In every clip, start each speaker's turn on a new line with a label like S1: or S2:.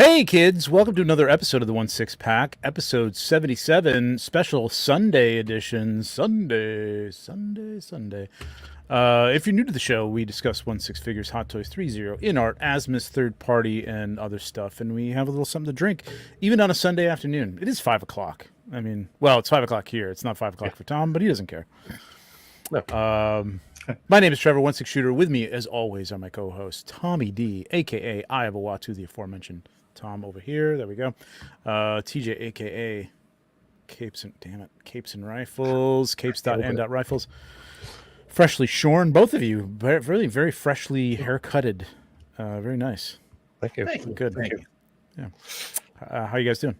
S1: Hey kids, welcome to another episode of the 1/6 Pack, episode 77, special Sunday edition. Sunday. If you're new to the show, we discuss 1/6 figures, Hot Toys 3.0, InArt, Asmus, third party, and other stuff, and we have a little something to drink, even on a Sunday afternoon. It is 5 o'clock. I mean, well, it's 5 o'clock here. It's not 5 o'clock for Tom, but he doesn't care.
S2: No.
S1: My name is Trevor, 1/6 Shooter. With me, as always, are my co-hosts, Tommy D, a.k.a. I Have a Watu, the aforementioned Tom over here. There we go. TJ, a.k.a. Capes and Rifles, capes.and.rifles. Freshly shorn, both of you. Really, very freshly haircutted. Very nice.
S2: Thank you.
S1: Good.
S2: Thank you.
S1: Yeah. How you guys doing?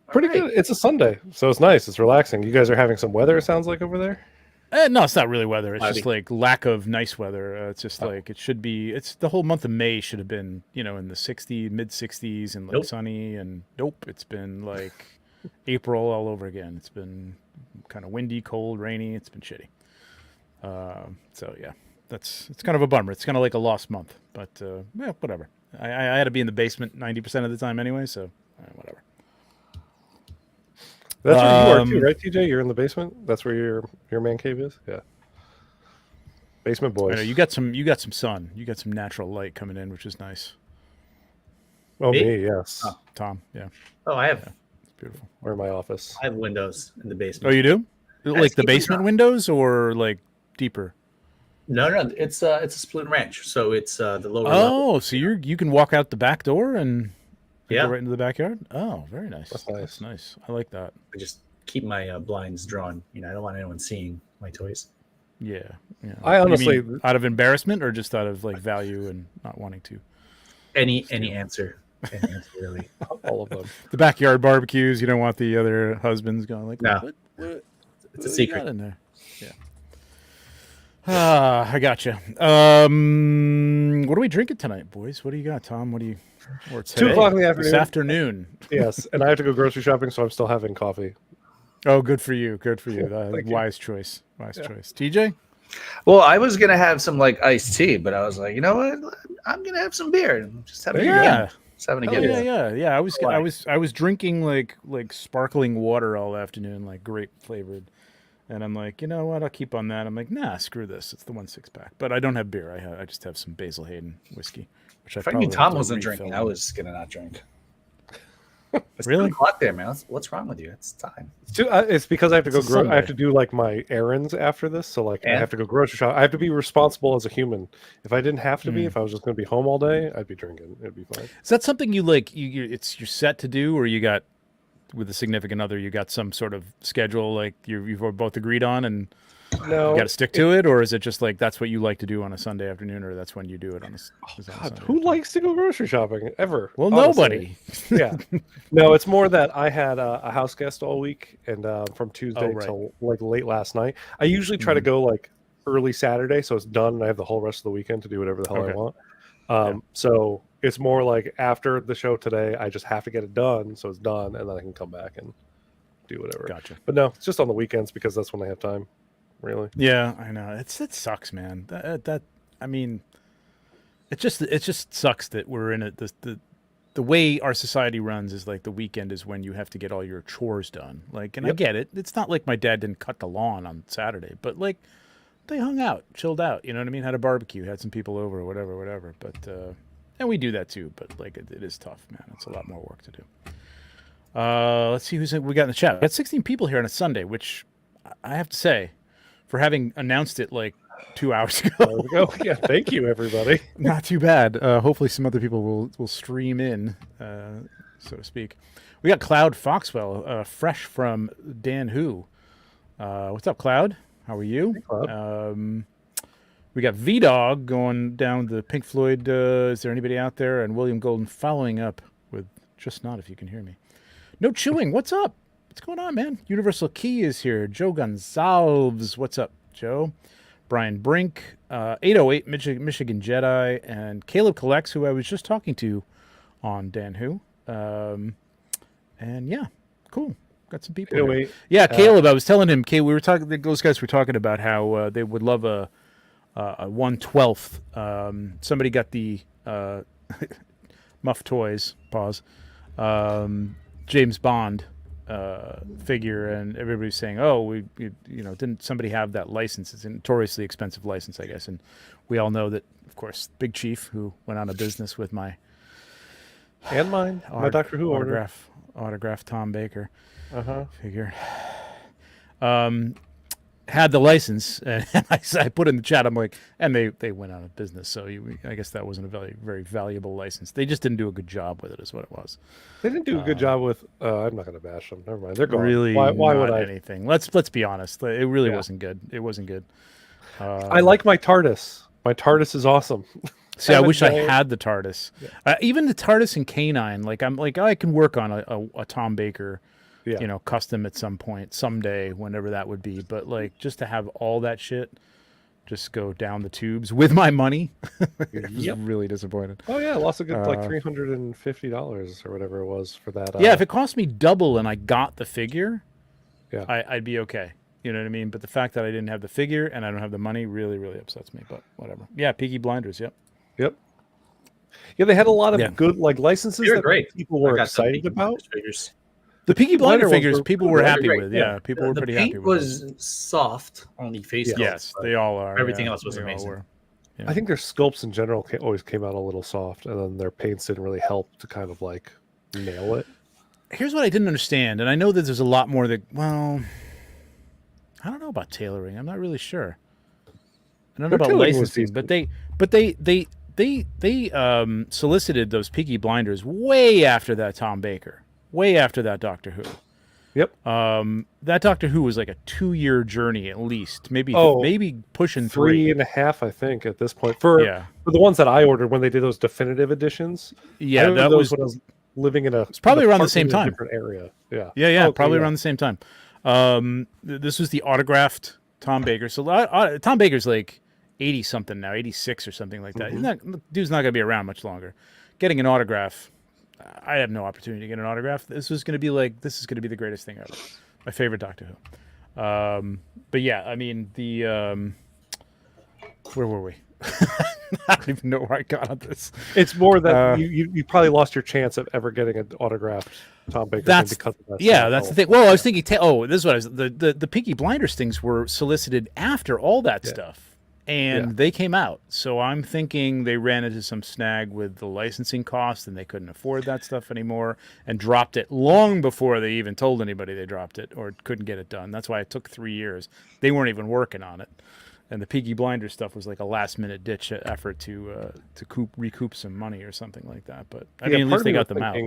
S2: Pretty good. It's a Sunday, so it's nice. It's relaxing. You guys are having some weather, it sounds like, over there?
S1: No, it's not really weather. It's just like lack of nice weather. It's just like it should be. It's the whole month of May should have been, in the mid 60s and like sunny. And nope, it's been like April all over again. It's been kind of windy, cold, rainy. It's been shitty. So yeah, it's kind of a bummer. It's kind of like a lost month. But yeah, whatever. I had to be in the basement 90% of the time anyway. So whatever.
S2: That's where you are too, right, TJ? You're in the basement. That's where your man cave is. Yeah. Basement boys.
S1: I know, you got some sun. You got some natural light coming in, which is nice.
S2: Oh, me, yes.
S1: Oh, Tom, yeah.
S3: Oh, I have.
S1: Yeah, it's beautiful.
S2: We're in my office.
S3: I have windows in the basement.
S1: Oh, you do? Like the basement windows, or like deeper?
S3: No. It's a split ranch, so it's the lower.
S1: Oh,
S3: level.
S1: so you can walk out the back door and
S3: yeah,
S1: go right into the backyard. Oh, very nice.
S2: That's nice.
S1: That's nice. I like that.
S3: I just keep my blinds drawn. I don't want anyone seeing my toys.
S1: Yeah.
S2: I honestly,
S1: You mean out of embarrassment or just out of like value and not wanting to.
S3: Any answer. Any answer really.
S2: all of them.
S1: The backyard barbecues. You don't want the other husbands going like,
S3: No.
S1: What
S3: It's a secret.
S1: in there? Yeah. I gotcha. What are we drinking tonight, boys? What do you got, Tom? What do you? Or today?
S2: 2 o'clock in the afternoon.
S1: This afternoon.
S2: Yes, and I have to go grocery shopping, so I'm still having coffee.
S1: Oh, good for you. Good for you. Wise choice. TJ?
S4: Well, I was gonna have some like iced tea, but I was like, you know what? I'm gonna have some beer and just having
S1: Yeah.
S4: just having a good.
S1: Yeah. I was drinking like sparkling water all afternoon, like grape flavored. And I'm like, you know what? I'll keep on that. I'm like, nah, screw this. It's the 1/6 pack. But I don't have beer. I just have some Basil Hayden whiskey. Which
S4: If I knew Tom wasn't drinking, I was gonna not drink. It's
S1: Really?
S4: 2 o'clock there, man. What's wrong with you? It's time.
S2: It's because I have to
S1: It's
S2: go.
S1: a
S2: I have to do like my errands after this, so like I
S4: Yeah.
S2: have to go grocery shop. I have to be responsible as a human. If I didn't have to be, if I was just going to be home all day, I'd be drinking. It'd be fine.
S1: Is that something you like? You're set to do, or you got with a significant other? You got some sort of schedule like you've both agreed on, and
S2: No,
S1: you got to stick to it, or is it just like that's what you like to do on a Sunday afternoon, or that's when you do it on a
S2: God,
S1: Sunday
S2: who likes to go grocery shopping ever?
S1: Well,
S2: honestly.
S1: nobody.
S2: Yeah, no, it's more that I had a house guest all week, and from Tuesday
S1: right.
S2: till like late last night. I usually try to go like early Saturday, so it's done, and I have the whole rest of the weekend to do whatever the hell I want. So it's more like after the show today, I just have to get it done, so it's done, and then I can come back and do whatever.
S1: Gotcha.
S2: But no, it's just on the weekends because that's when I have time. Really?
S1: Yeah, I know. It sucks, man. That I mean, it just sucks that we're in it. The way our society runs is like the weekend is when you have to get all your chores done. Like, and I get it. It's not like my dad didn't cut the lawn on Saturday, but like they hung out, chilled out. You know what I mean? Had a barbecue, had some people over, whatever. But and we do that too. But like it is tough, man. It's a lot more work to do. Let's see we got in the chat. We got 16 people here on a Sunday, which I have to say, for having announced it like 2 hours ago.
S2: There we go. Yeah, thank you, everybody.
S1: Not too bad. Hopefully some other people will stream in, so to speak. We got Cloud Foxwell, fresh from Dan Who. What's up, Cloud? How are you?
S2: Hey, Cloud.
S1: We got V-Dog going down the Pink Floyd. Is there anybody out there? And William Golden following up with Just Not If You Can Hear Me. No Chewing. What's up? What's going on, man? Universal Key is here. Joe Gonzalez. What's up, Joe? Brian Brink, 808 Michigan Jedi, and Caleb Collects, who I was just talking to on Dan Who. And yeah, cool. Got some people. Here. Yeah, Caleb. I was telling him. We were talking. Those guys were talking about how they would love a 1/12. Somebody got the Muff Toys, pause, James Bond figure, and everybody's saying, "Oh, didn't somebody have that license? It's a notoriously expensive license, I guess." And we all know that, of course, Big Chief, who went out of business with my
S2: my Doctor Who
S1: autograph Tom Baker figure, had the license, and I put in the chat. I'm like, and they went out of business. So I guess that wasn't a very very valuable license. They just didn't do a good job with it, is what it was.
S2: They didn't do a good job with. I'm not going to bash them. Never mind. They're gone.
S1: Really,
S2: why
S1: not
S2: would I?
S1: anything. Let's be honest. It really wasn't good. It wasn't good.
S2: I like my TARDIS. My TARDIS is awesome.
S1: See, I wish I had the TARDIS. Even the TARDIS and K9. Like I'm like, I can work on a Tom Baker, custom at some point, someday, whenever that would be. But like, just to have all that shit just go down the tubes with my money, I was really disappointed.
S2: Oh yeah, I lost a good like $350 or whatever it was for that.
S1: Yeah, if it cost me double and I got the figure,
S2: yeah,
S1: I'd be okay. You know what I mean? But the fact that I didn't have the figure and I don't have the money really, really upsets me. But whatever. Yeah, Peaky Blinders. Yep.
S2: Yeah, they had a lot of good like licenses that
S3: great.
S2: people were excited about.
S3: Figures.
S1: The Peaky Blinder figures,
S2: were
S1: people were happy
S3: great.
S1: with. Yeah, people were pretty happy with.
S3: The paint was soft on the face.
S1: Yes, they all are.
S3: Everything else was amazing.
S1: Yeah.
S2: I think their sculpts in general always came out a little soft, and then their paints didn't really help to kind of like nail it.
S1: Here's what I didn't understand, and I know that there's a lot more that. Well, I don't know about tailoring. I'm not really sure. I don't know about licensing, but they solicited those Peaky Blinders way after that Tom Baker, way after that Doctor Who.
S2: Yep.
S1: That Doctor Who was like a 2-year journey at least, maybe pushing
S2: 3.5, I think, at this point. For the ones that I ordered when they did those definitive editions.
S1: Yeah, that was
S2: when I was living in
S1: it's probably around the same time.
S2: Different area. Yeah.
S1: Yeah, probably around the same time. This was the autographed Tom Baker. So Tom Baker's like 80 something now, 86 or something like that. Dude's not going to be around much longer. Getting an autograph, I have no opportunity to get an autograph. This is going to be the greatest thing ever. My favorite Doctor Who. But yeah, I mean where were we? I don't even know where I got on this.
S2: It's more that you probably lost your chance of ever getting an autographed Tom Baker because of that.
S1: Yeah, that's the thing. Well, I was thinking, this is what I was. The Peaky Blinders things were solicited after all that stuff. And they came out. So I'm thinking they ran into some snag with the licensing costs and they couldn't afford that stuff anymore and dropped it long before they even told anybody they dropped it or couldn't get it done. That's why it took 3 years. They weren't even working on it. And the Peaky Blinders stuff was like a last-minute ditch effort to recoup some money or something like that. But I mean, at least they got them out.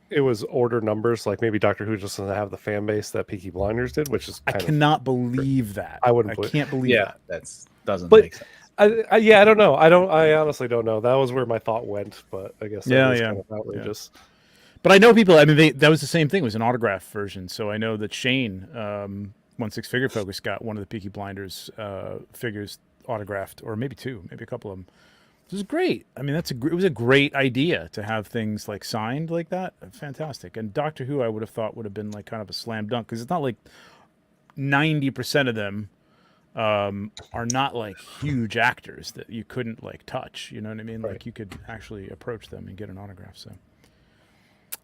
S2: It was order numbers, like maybe Doctor Who just doesn't have the fan base that Peaky Blinders did, which is
S1: I cannot believe that.
S2: I can't
S1: believe that.
S3: That's doesn't make sense.
S2: I don't know. I honestly don't know. That was where my thought went, but I guess that was kind of outrageous.
S1: Yeah. But I know people. I mean, that was the same thing. It was an autograph version. So I know that Shane, 16 Figure Focus, got one of the Peaky Blinders figures autographed, or maybe two, maybe a couple of them. It was great. I mean, it was a great idea to have things like signed like that. Fantastic. And Doctor Who, I would have thought would have been like kind of a slam dunk because it's not like 90% of them are not like huge actors that you couldn't like touch. You know what I mean? Right. Like you could actually approach them and get an autograph. So,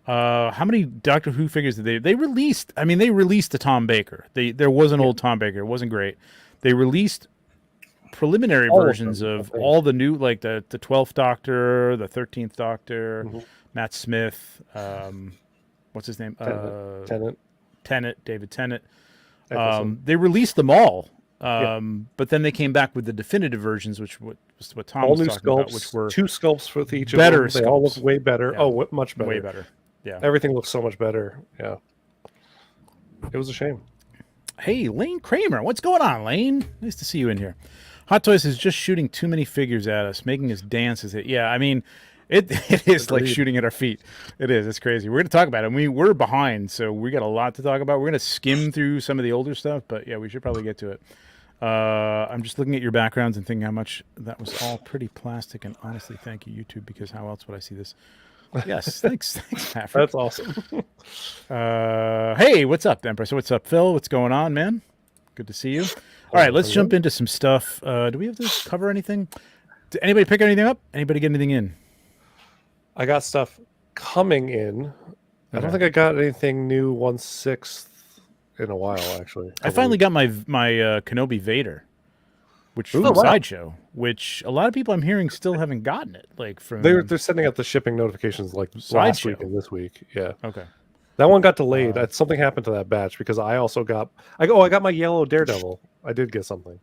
S1: how many Doctor Who figures did they released? I mean, they released a Tom Baker. There was an old Tom Baker. It wasn't great. They released preliminary versions of all the new, like the 12th Doctor, the 13th Doctor, Matt Smith, what's his name? Tennant, David Tennant. They released them all. But then they came back with the definitive versions, which was what Tom was talking about, which were
S2: 2 sculpts for each
S1: better
S2: of them. They all look way better. Yeah. Much better.
S1: Way better. Yeah.
S2: Everything looks so much better. Yeah. It was a shame.
S1: Hey, Lane Kramer. What's going on, Lane? Nice to see you in here. Hot Toys is just shooting too many figures at us, making us dance as it. Yeah, I mean, it is like shooting at our feet. It is. It's crazy. We're going to talk about it. We're behind, so we got a lot to talk about. We're going to skim through some of the older stuff, but yeah, we should probably get to it. I'm just looking at your backgrounds and thinking how much that was all pretty plastic. And honestly, thank you, YouTube, because how else would I see this? Yes, thanks, Patrick.
S2: That's awesome.
S1: Hey, what's up, Empress? What's up, Phil? What's going on, man? Good to see you. All right, let's jump into some stuff. Do we have to cover anything? Did anybody pick anything up? Anybody get anything in?
S2: I got stuff coming in. I don't
S1: Okay.
S2: think I got anything new 1/6 in a while, actually.
S1: I finally got my Kenobi Vader, which from
S4: Oh, wow.
S1: Sideshow, which a lot of people I'm hearing still haven't gotten it. Like from
S2: They're sending out the shipping notifications like last week
S1: Sideshow.
S2: and this week. Yeah.
S1: Okay.
S2: That one got delayed. Something happened to that batch because I also got I got my yellow Daredevil. I did get something.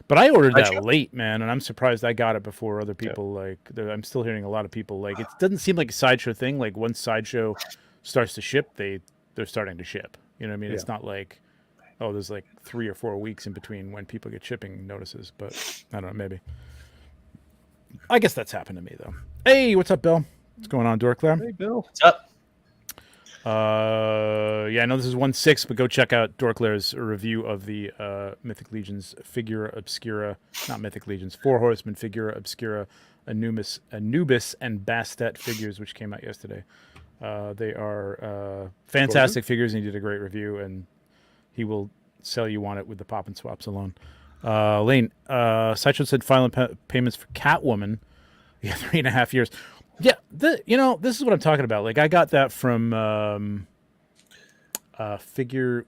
S1: But I ordered that
S4: Sideshow?
S1: late, man, and I'm surprised I got it before other people. I'm still hearing a lot of people like it doesn't seem like a Sideshow thing. Like once Sideshow starts to ship, they're starting to ship. You know what I mean? It's
S2: Yeah.
S1: not like there's like 3 or 4 weeks in between when people get shipping notices. But I don't know, maybe. I guess that's happened to me though. Hey, what's up, Bill? What's going on, Dorkler?
S2: Hey, Bill.
S4: What's up?
S1: Yeah, I know this is 1/6, but go check out Dorkler's review of the Mythic Legions Figura Obscura, not Mythic Legions, 4 Horsemen Figura Obscura, Anubis, and Bastet figures, which came out yesterday. They are fantastic figures, and he did a great review, and he will sell you on it with the pop and swaps alone. Lane, Sideshow said final payments for Catwoman. Yeah, 3.5 years. Yeah, this is what I'm talking about. Like, I got that from figure.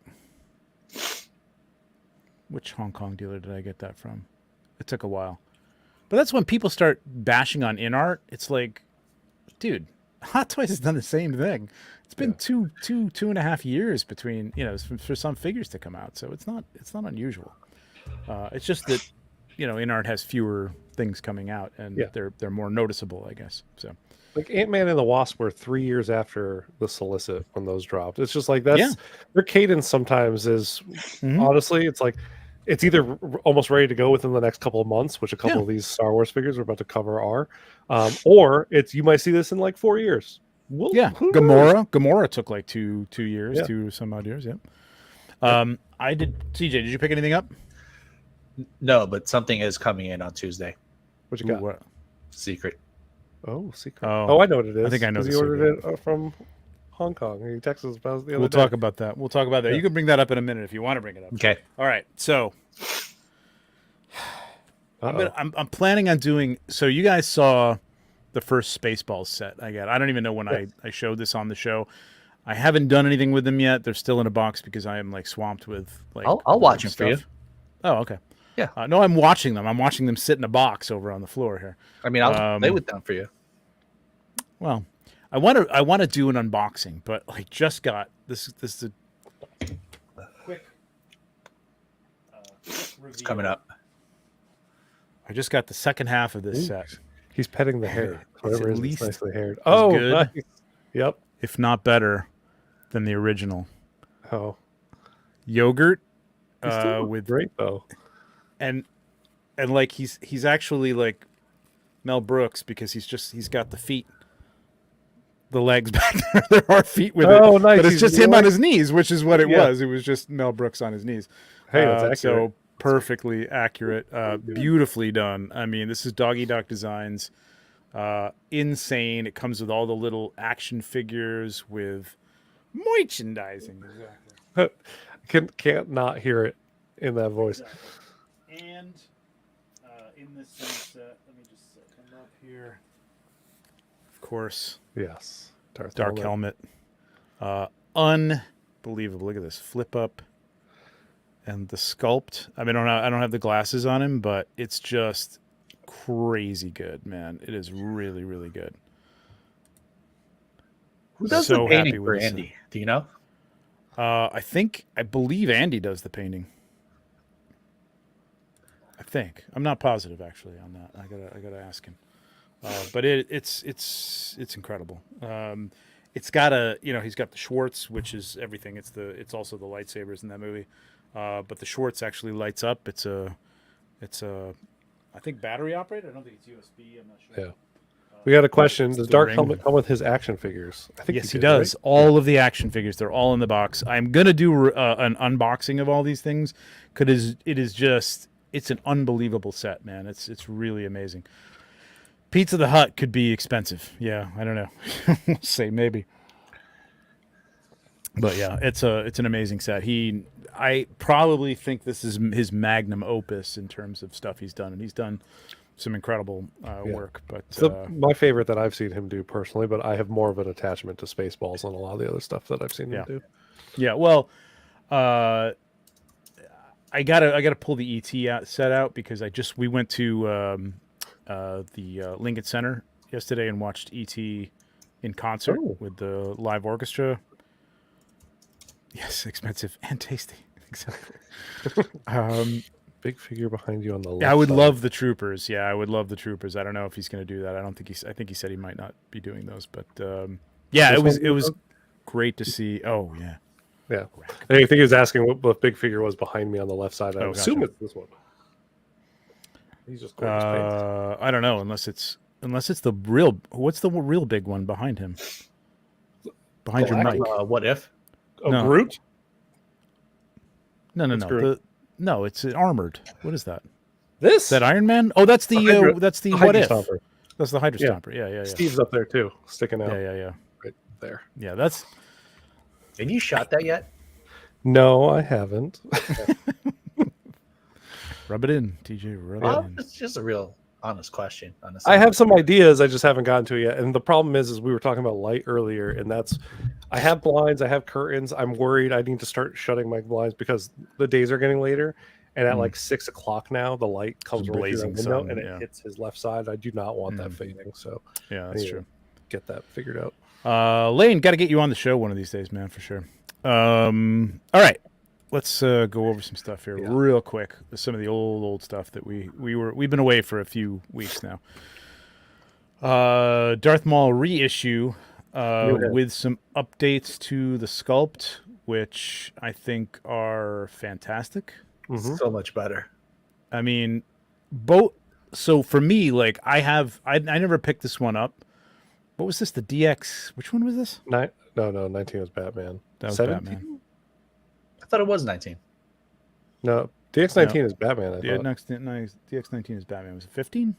S1: Which Hong Kong dealer did I get that from? It took a while, but that's when people start bashing on InArt. It's like, dude, Hot Toys has done the same thing. It's been two and a half years between for some figures to come out, so it's not unusual. It's just that InArt has fewer things coming out, and they're more noticeable, I guess. So,
S2: like Ant-Man and the Wasp were 3 years after the Solicit when those dropped. It's just like that's their cadence sometimes is honestly, it's like it's either almost ready to go within the next couple of months, which a couple of these Star Wars figures we're about to cover are, or you might see this in like 4 years. Well,
S1: Gamora took like two years, 2 some odd years. I did. CJ, did you pick anything up?
S4: No, but something is coming in on Tuesday.
S2: What you got?
S1: What?
S4: Secret.
S2: Oh, secret.
S1: Oh,
S2: I know what it is.
S1: I think I know
S2: He
S1: the
S2: ordered it from Hong Kong. He texted us about it the other
S1: We'll
S2: day.
S1: talk about that. Yeah. You can bring that up in a minute if you want to bring it up.
S4: Okay.
S1: All right. So I'm planning on doing. So you guys saw the first Spaceballs set I got. I don't even know when I showed this on the show. I haven't done anything with them yet. They're still in a box because I am like swamped with like.
S4: I'll watch them for you.
S1: Oh, okay.
S4: Yeah.
S1: No, I'm watching them. I'm watching them sit in a box over on the floor here.
S4: I mean, I'll play with them for you.
S1: Well, I want to do an unboxing, but like just got this is a quick
S4: It's coming up.
S1: I just got the second half of this set.
S2: He's petting the hair. Whatever
S1: at
S2: is
S1: least
S2: nicely haired.
S1: as
S2: Oh,
S1: good.
S2: nice. Yep.
S1: If not better than the original.
S2: Oh,
S1: Yogurt
S2: he still looks
S1: with
S2: great though.
S1: and like he's actually like Mel Brooks because he's got the feet, the legs back there. There are feet with it.
S2: Oh, nice.
S1: But it's
S2: He's
S1: just him
S2: like-
S1: on his knees, which is what it
S2: Yeah.
S1: was. It was just Mel Brooks on his knees.
S2: Hey, that's accurate.
S1: So perfectly accurate, beautifully done. I mean, this is Doggy Duck Designs. Insane. It comes with all the little action figures with merchandising. Exactly.
S2: Can't not hear it in that voice.
S1: And in this set, let me just come up here. Of course,
S2: Yes.
S1: Dark Helmet. Unbelievable. Look at this. Flip up. And the sculpt. I mean, I don't have the glasses on him, but it's just crazy good, man. It is really, really good.
S4: Who does
S1: So
S4: the painting
S1: happy with
S4: for
S1: this.
S4: Andy? Do you know?
S1: I believe Andy does the painting. I think. I'm not positive actually on that. I gotta ask him. But it's incredible. It's got he's got the Schwartz, which is everything. It's also the lightsabers in that movie. But the Schwartz actually lights up. It's a I think battery operated. I don't think it's USB. I'm not sure.
S2: Yeah. We got a question.
S1: It's
S2: Does
S1: the
S2: Dark
S1: ring.
S2: Helmet come with his action figures? I think
S1: Yes, he
S2: did,
S1: does.
S2: right?
S1: All of the action figures, they're all in the box. I'm gonna do an unboxing of all these things because it's an unbelievable set, man. It's really amazing. Pizza the Hut could be expensive. Yeah, I don't know. We'll say maybe. But yeah, it's an amazing set. I probably think this is his magnum opus in terms of stuff he's done, and he's done some incredible work. But
S2: It's my favorite that I've seen him do personally, but I have more of an attachment to Spaceballs than a lot of the other stuff that I've seen him do.
S1: yeah, well, I gotta pull the ET set out because we went to the Lincoln Center yesterday and watched ET in concert with the live orchestra. Yes, expensive and tasty. Exactly.
S2: Big figure behind you on the left.
S1: Yeah, I would
S2: side.
S1: love the Troopers. Yeah, I would love the Troopers. I don't know if he's going to do that. I think he said he might not be doing those, but yeah, it was great to see. Oh yeah.
S2: Yeah. I think he was asking what the big figure was behind me on the left side. I assume it's this one. He's just gorgeous paint.
S1: I don't know unless it's the real. What's the real big one behind him? Behind your mic.
S3: What if?
S2: No. Groot?
S1: No. No, it's armored. What is that?
S2: This?
S1: Is that Iron Man? Oh, that's the what if.
S2: Stomper.
S1: That's the Hydra Stomper. Yeah.
S2: Steve's up there too, sticking out.
S1: Yeah.
S2: Right there.
S1: Yeah, that's.
S3: Have you shot that yet?
S2: No, I haven't.
S1: Rub it in, TJ. Rub it in.
S3: It's just a real honest question. Honestly.
S2: I have some ideas. I just haven't gotten to it yet. And the problem is we were talking about light earlier, and I have blinds, I have curtains. I'm worried I need to start shutting my blinds because the days are getting later. And at like 6 o'clock now, the light comes right through the window and it hits his left side. I do not want that fading. So
S1: yeah, that's true.
S2: Get that figured out.
S1: Lane, got to get you on the show one of these days, man, for sure. All right, let's go over some stuff here real quick. Some of the old stuff that we've been away for a few weeks now. Darth Maul reissue with some updates to the sculpt, which I think are fantastic.
S2: Mm-hmm.
S3: So much better.
S1: I mean, both. So for me, like I never picked this one up. What was this? The DX? Which one was this?
S2: No, 19 was Batman.
S1: That was
S2: 17?
S1: Batman.
S3: I thought it was 19.
S2: No, DX19 is Batman. I thought.
S1: DX19 is Batman. Was it 15?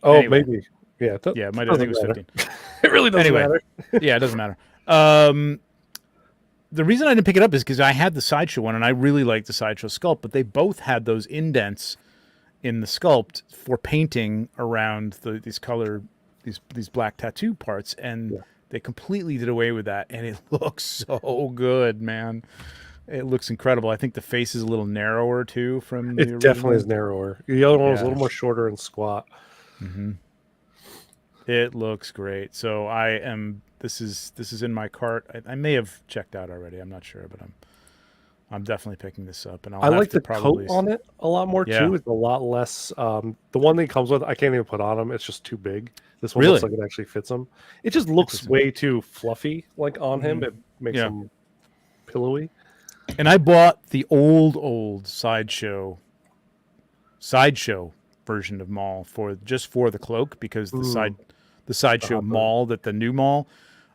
S2: Oh,
S1: Anyway.
S2: maybe. Yeah,
S1: I think it was 15.
S2: It really doesn't matter.
S1: Yeah, it doesn't matter. The reason I didn't pick it up is because I had the Sideshow one, and I really liked the Sideshow sculpt, but they both had those indents in the sculpt for painting around these black tattoo parts, and they completely did away with that, and it looks so good, man. It looks incredible. I think the face is a little narrower too. From the
S2: it definitely is narrower. The other one was a little more shorter and squat.
S1: Mm-hmm. It looks great. So This is in my cart. I may have checked out already. I'm not sure, but I'm definitely picking this up. And I
S2: like the coat on it a lot more too. It's a lot less. The one that he comes with, I can't even put on him. It's just too big. This one looks like it actually fits him. It just looks way too fluffy, like on him. It makes him pillowy.
S1: And I bought the old sideshow version of Maul for the cloak because the sideshow Maul the new Maul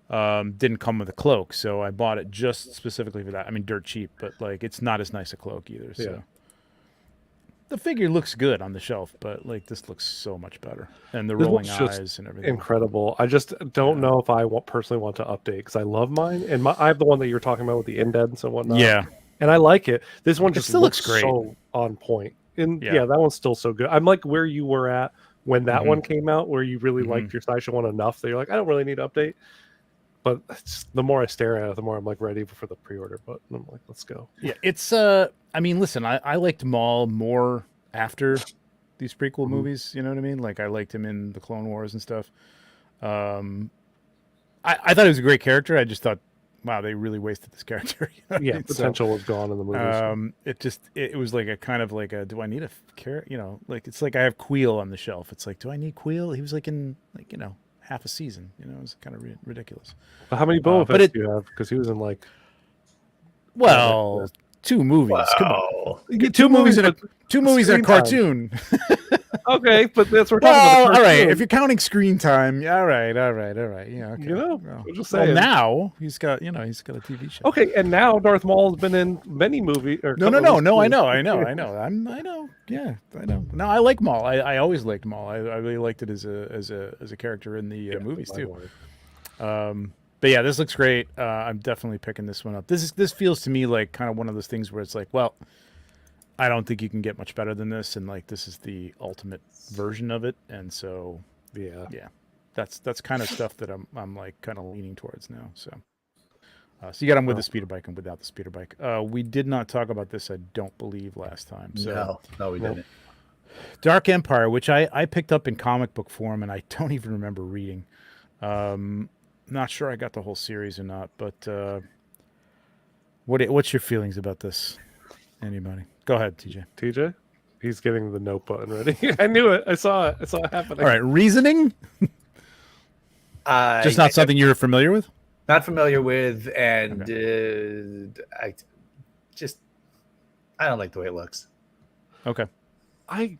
S1: didn't come with a cloak, so I bought it just specifically for that. I mean, dirt cheap, but like it's not as nice a cloak either. So the figure looks good on the shelf, but like this looks so much better, and the rolling eyes and everything.
S2: Incredible. I just don't know if I personally want to update because I love mine, and I have the one that you're talking about with the indents and whatnot.
S1: Yeah,
S2: and I like it. This one just
S1: still looks great.
S2: So on point. And that one's still so good. I'm like where you were at when that one came out, where you really liked your Sideshow one enough that you're like, I don't really need to update. But the more I stare at it, the more I'm like ready for the pre-order button. I'm like, let's go.
S1: Yeah, it's I mean, listen, I liked Maul more after these prequel movies. You know what I mean? Like I liked him in the Clone Wars and stuff. I thought he was a great character. I just thought, wow, they really wasted this character. You know?
S2: Yeah, potential was gone in the movies.
S1: It was like a kind of like a, do I need a character? You know, like it's like I have Queel on the shelf. It's like, do I need Queel? He was like in like half a season. You know, it was kind of ridiculous.
S2: But how many Boba Fett do you have? Because he was in like,
S1: 2 movies.
S3: Wow.
S1: Come on, you get 2 movies in a cartoon.
S2: Okay, but that's what we're talking about.
S1: All right, if you're counting screen time, all right. Yeah, okay.
S2: You know, I'm just saying.
S1: Well, now he's got a TV show.
S2: Okay, and now Darth Maul has been in many movies.
S1: No. I know. I know. Yeah, I know. No, I like Maul. I always liked Maul. I really liked it as a character in the movies too. But yeah, this looks great. I'm definitely picking this one up. This feels to me like kind of one of those things where it's like, well, I don't think you can get much better than this, and like this is the ultimate version of it, and so
S2: Yeah.
S1: that's kind of stuff that I'm like kind of leaning towards now. So you got him with the speeder bike and without the speeder bike. We did not talk about this, I don't believe, last time. So
S3: No, we didn't.
S1: Dark Empire, which I picked up in comic book form, and I don't even remember reading. Not sure I got the whole series or not, but what's your feelings about this? Anybody? Go ahead, TJ.
S2: TJ, he's getting the note button ready. I knew it. I saw it. I saw it happening.
S1: All right, reasoning. Just not something you're familiar with.
S4: Not familiar with, and I don't like the way it looks.
S1: Okay.
S2: I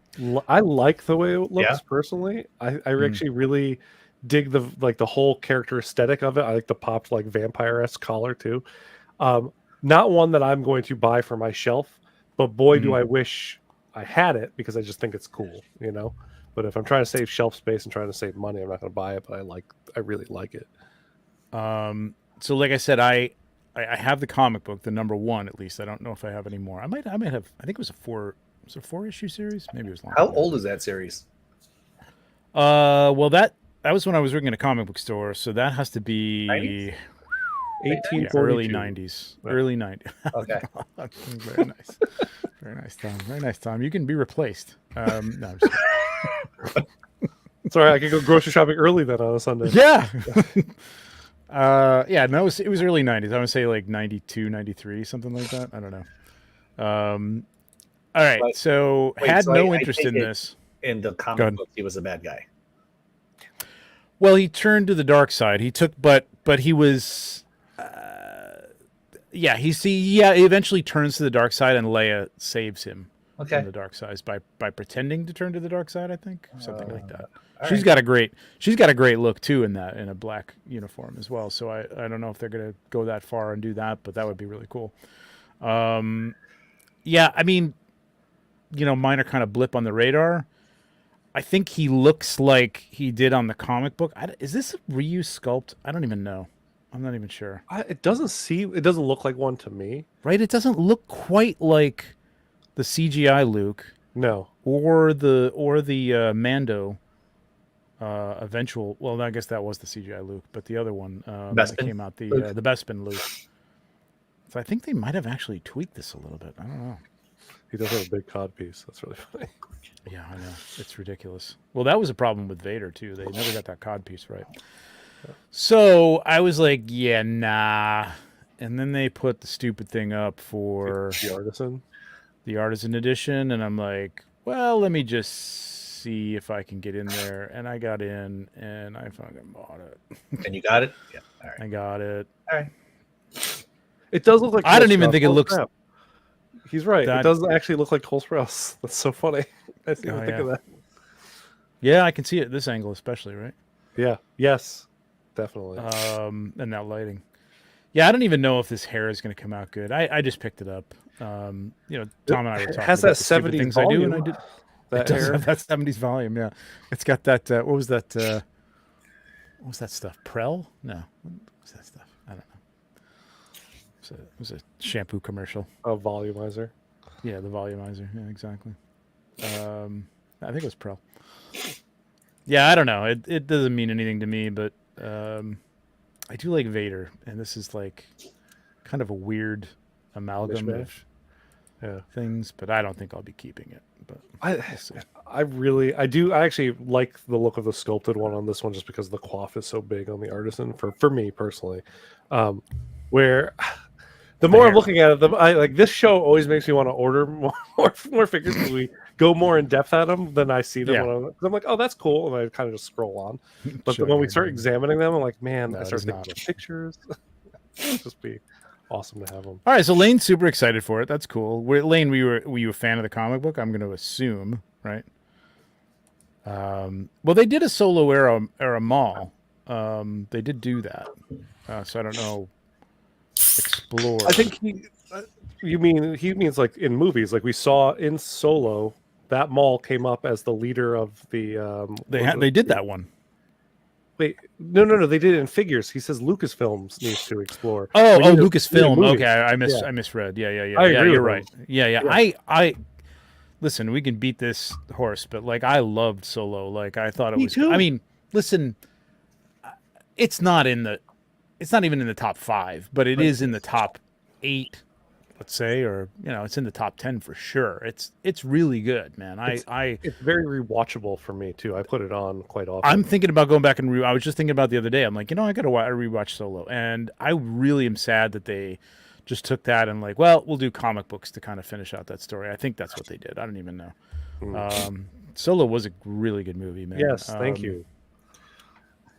S2: like the way it looks personally. I actually really dig the whole character aesthetic of it. I like the popped like vampire-esque collar too. Not one that I'm going to buy for my shelf, but boy, do I wish I had it because I just think it's cool, you know. But if I'm trying to save shelf space and trying to save money, I'm not going to buy it. But I really like it.
S1: So like I said, I have the comic book, the number 1 at least. I don't know if I have any more. I might have. I think it was a 4-issue series. Maybe it was longer.
S4: How old is that series?
S1: Well that was when I was working at a comic book store, so that has to be
S4: 90s?
S2: 1842.
S1: early 90s. Early 90s.
S4: Okay.
S1: Very nice. Very nice, Tom. Very nice, Tom. You can be replaced. No, I'm just
S2: Sorry, I could go grocery shopping early then on a Sunday.
S1: yeah. No, it was early 90s. I would say like 92, 93, something like that. I don't know. All right.
S4: But-
S1: so
S4: wait,
S1: had
S4: so
S1: no
S4: I
S1: interest
S4: take
S1: in
S4: it-
S1: this.
S4: In the
S1: Go
S4: comic
S1: ahead.
S4: book, he was a bad guy.
S1: Well, he turned to the dark side. He took, but he was, he eventually turns to the dark side, and Leia saves him
S4: Okay.
S1: from the dark side by pretending to turn to the dark side. I think something like that.
S4: all
S1: She's
S4: right.
S1: got a great look too in a black uniform as well. So I don't know if they're gonna go that far and do that, but that would be really cool. I mean, minor kind of blip on the radar. I think he looks like he did on the comic book. Is this a reuse sculpt? I don't even know. I'm not even sure.
S2: It doesn't look like one to me.
S1: Right? It doesn't look quite like the CGI Luke
S2: No.
S1: or the Mando eventual. Well, I guess that was the CGI Luke, but the other one that
S4: Bespin
S1: came out, the Bespin Luke. So I think they might have actually tweaked this a little bit. I don't know.
S2: He does have a big cod piece. That's really funny.
S1: Yeah, I know. It's ridiculous. Well, that was a problem with Vader, too. They never got that cod piece right. So I was like, yeah, nah. And then they put the stupid thing up for
S2: The
S1: Artisan edition. And I'm like, well, let me just see if I can get in there. And I got in, and I fucking bought it.
S4: And you got it? Yeah. All right.
S1: I got it.
S4: All right.
S2: It does look like
S1: I don't
S2: Cole
S1: even think it
S2: Sprouse.
S1: looks...
S2: Crap. He's right.
S1: That-
S2: It doesn't actually look like Cole Sprouse. That's so funny. I didn't even think of that.
S1: Yeah, I can see it at this angle especially, right?
S2: Yeah. Yes. Definitely.
S1: And that lighting. Yeah, I don't even know if this hair is going to come out good. I just picked it up. Tom and I were talking
S2: has
S1: about
S2: that
S1: the stupid
S2: 70s
S1: things I do, and I
S2: volume.
S1: did.
S2: That
S1: It does
S2: hair.
S1: have that 70s volume, yeah. It's got that, what was that? What was that stuff? Prel? No. What was that stuff? I don't know. It was a shampoo commercial.
S2: A volumizer.
S1: Yeah, the volumizer. Yeah, exactly. I think it was Prel. Yeah, I don't know. It doesn't mean anything to me, but I do like Vader, and this is like kind of a weird amalgam
S2: Mishmash.
S1: of things, but I don't think I'll be keeping it. But we'll see.
S2: I actually like the look of the sculpted one on this one just because the coif is so big on the Artisan for me personally. Where the more I'm looking at it, I like this show always makes me want to order more figures because we go more in depth at them than I see them.
S1: Yeah.
S2: When I'm like, oh, that's cool, and I kind of just scroll on. But
S1: Sure,
S2: when we
S1: yeah,
S2: start
S1: yeah.
S2: examining them, I'm like, man,
S1: No,
S2: I
S1: it
S2: start
S1: is
S2: thinking
S1: not.
S2: of pictures. It'd just be awesome to have them.
S1: All right, so Lane's super excited for it. That's cool. Lane, were you a fan of the comic book? I'm going to assume, right? Well, they did a solo era mall. They did do that, so I don't know. Explore.
S2: I think he means like in movies, like we saw in Solo, that Maul came up as the leader of the.
S1: they did that one.
S2: Wait, no. They did it in figures. He says Lucasfilms needs to explore.
S1: Oh,
S2: We need to-
S1: Lucasfilm.
S2: movies.
S1: Okay, I
S2: Yeah.
S1: misread. Yeah.
S2: I agree
S1: You're
S2: with
S1: right.
S2: him.
S1: Yeah.
S2: Yeah.
S1: I listen. We can beat this horse, but like I loved Solo. Like I thought it
S2: Me
S1: was.
S2: too.
S1: I mean, listen, it's not even in the top 5, but it is in the top 8, let's say, or it's in the top 10 for sure. It's really good, man.
S2: It's very rewatchable for me too. I put it on quite often.
S1: I'm thinking about going back and I was just thinking about the other day. I'm like, I got to rewatch Solo, and I really am sad that they just took that and like, well, we'll do comic books to kind of finish out that story. I think that's what they did. I don't even know. Solo was a really good movie, man.
S2: Yes, thank you.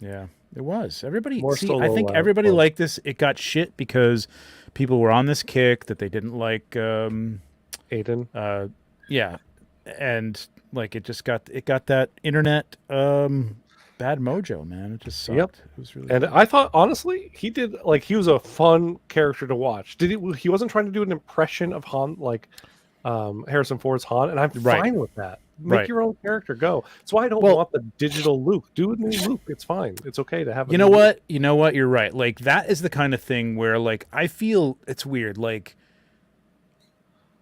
S1: Yeah, it was. Everybody,
S2: More
S1: see,
S2: Solo
S1: I think
S2: love,
S1: everybody
S2: but-
S1: liked this. It got shit because people were on this kick that they didn't like.
S2: Aiden.
S1: Yeah, and like it got that internet bad mojo, man. It just sucked.
S2: Yep.
S1: It was really
S2: And
S1: bad.
S2: I thought honestly, he did like he was a fun character to watch. He wasn't trying to do an impression of Han like Harrison Ford's Han, and I'm
S1: Right.
S2: fine with that. Make
S1: Right.
S2: your own character go. That's why I don't
S1: Well-
S2: want the digital Luke. Do a new Luke. It's fine. It's okay to have.
S1: You know what? You're right. Like that is the kind of thing where like I feel it's weird. Like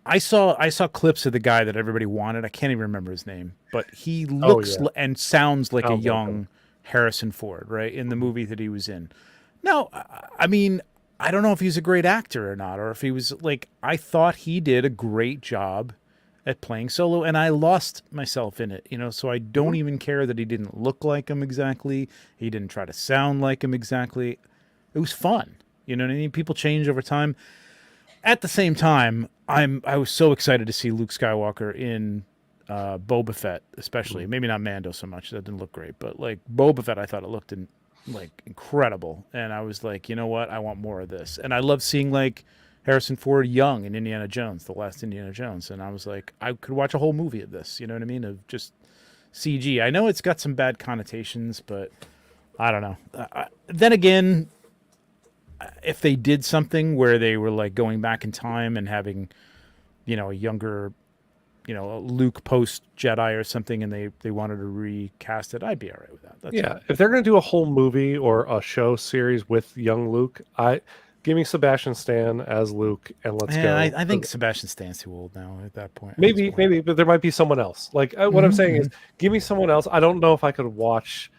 S1: I saw clips of the guy that everybody wanted. I can't even remember his name, but he looks
S2: yeah.
S1: and sounds like
S2: Sounds
S1: a
S2: like
S1: young
S2: him.
S1: Harrison Ford, right? In the movie that he was in. Now, I mean, I don't know if he's a great actor or not, or if he was like I thought he did a great job at playing Solo, and I lost myself in it, so I don't even care that he didn't look like him exactly. He didn't try to sound like him exactly. It was fun. You know what I mean? People change over time. At the same time, I was so excited to see Luke Skywalker in Boba Fett, especially. Maybe not Mando so much. That didn't look great, but like Boba Fett, I thought it looked incredible, and I was like, you know what? I want more of this. And I love seeing like Harrison Ford young in Indiana Jones, the last Indiana Jones, and I was like, I could watch a whole movie of this. You know what I mean? Of just CG. I know it's got some bad connotations, but I don't know. Then again, if they did something where they were like going back in time and having, a younger, a Luke post Jedi or something, and they wanted to recast it, I'd be all right with that. That's
S2: Yeah, if they're gonna do a whole movie or a show series with young Luke, give me Sebastian Stan as Luke and let's go.
S1: I think Sebastian Stan's too old now at that point.
S2: Maybe, but there might be someone else. Like what I'm saying is, give me someone else. I don't know if I could watch.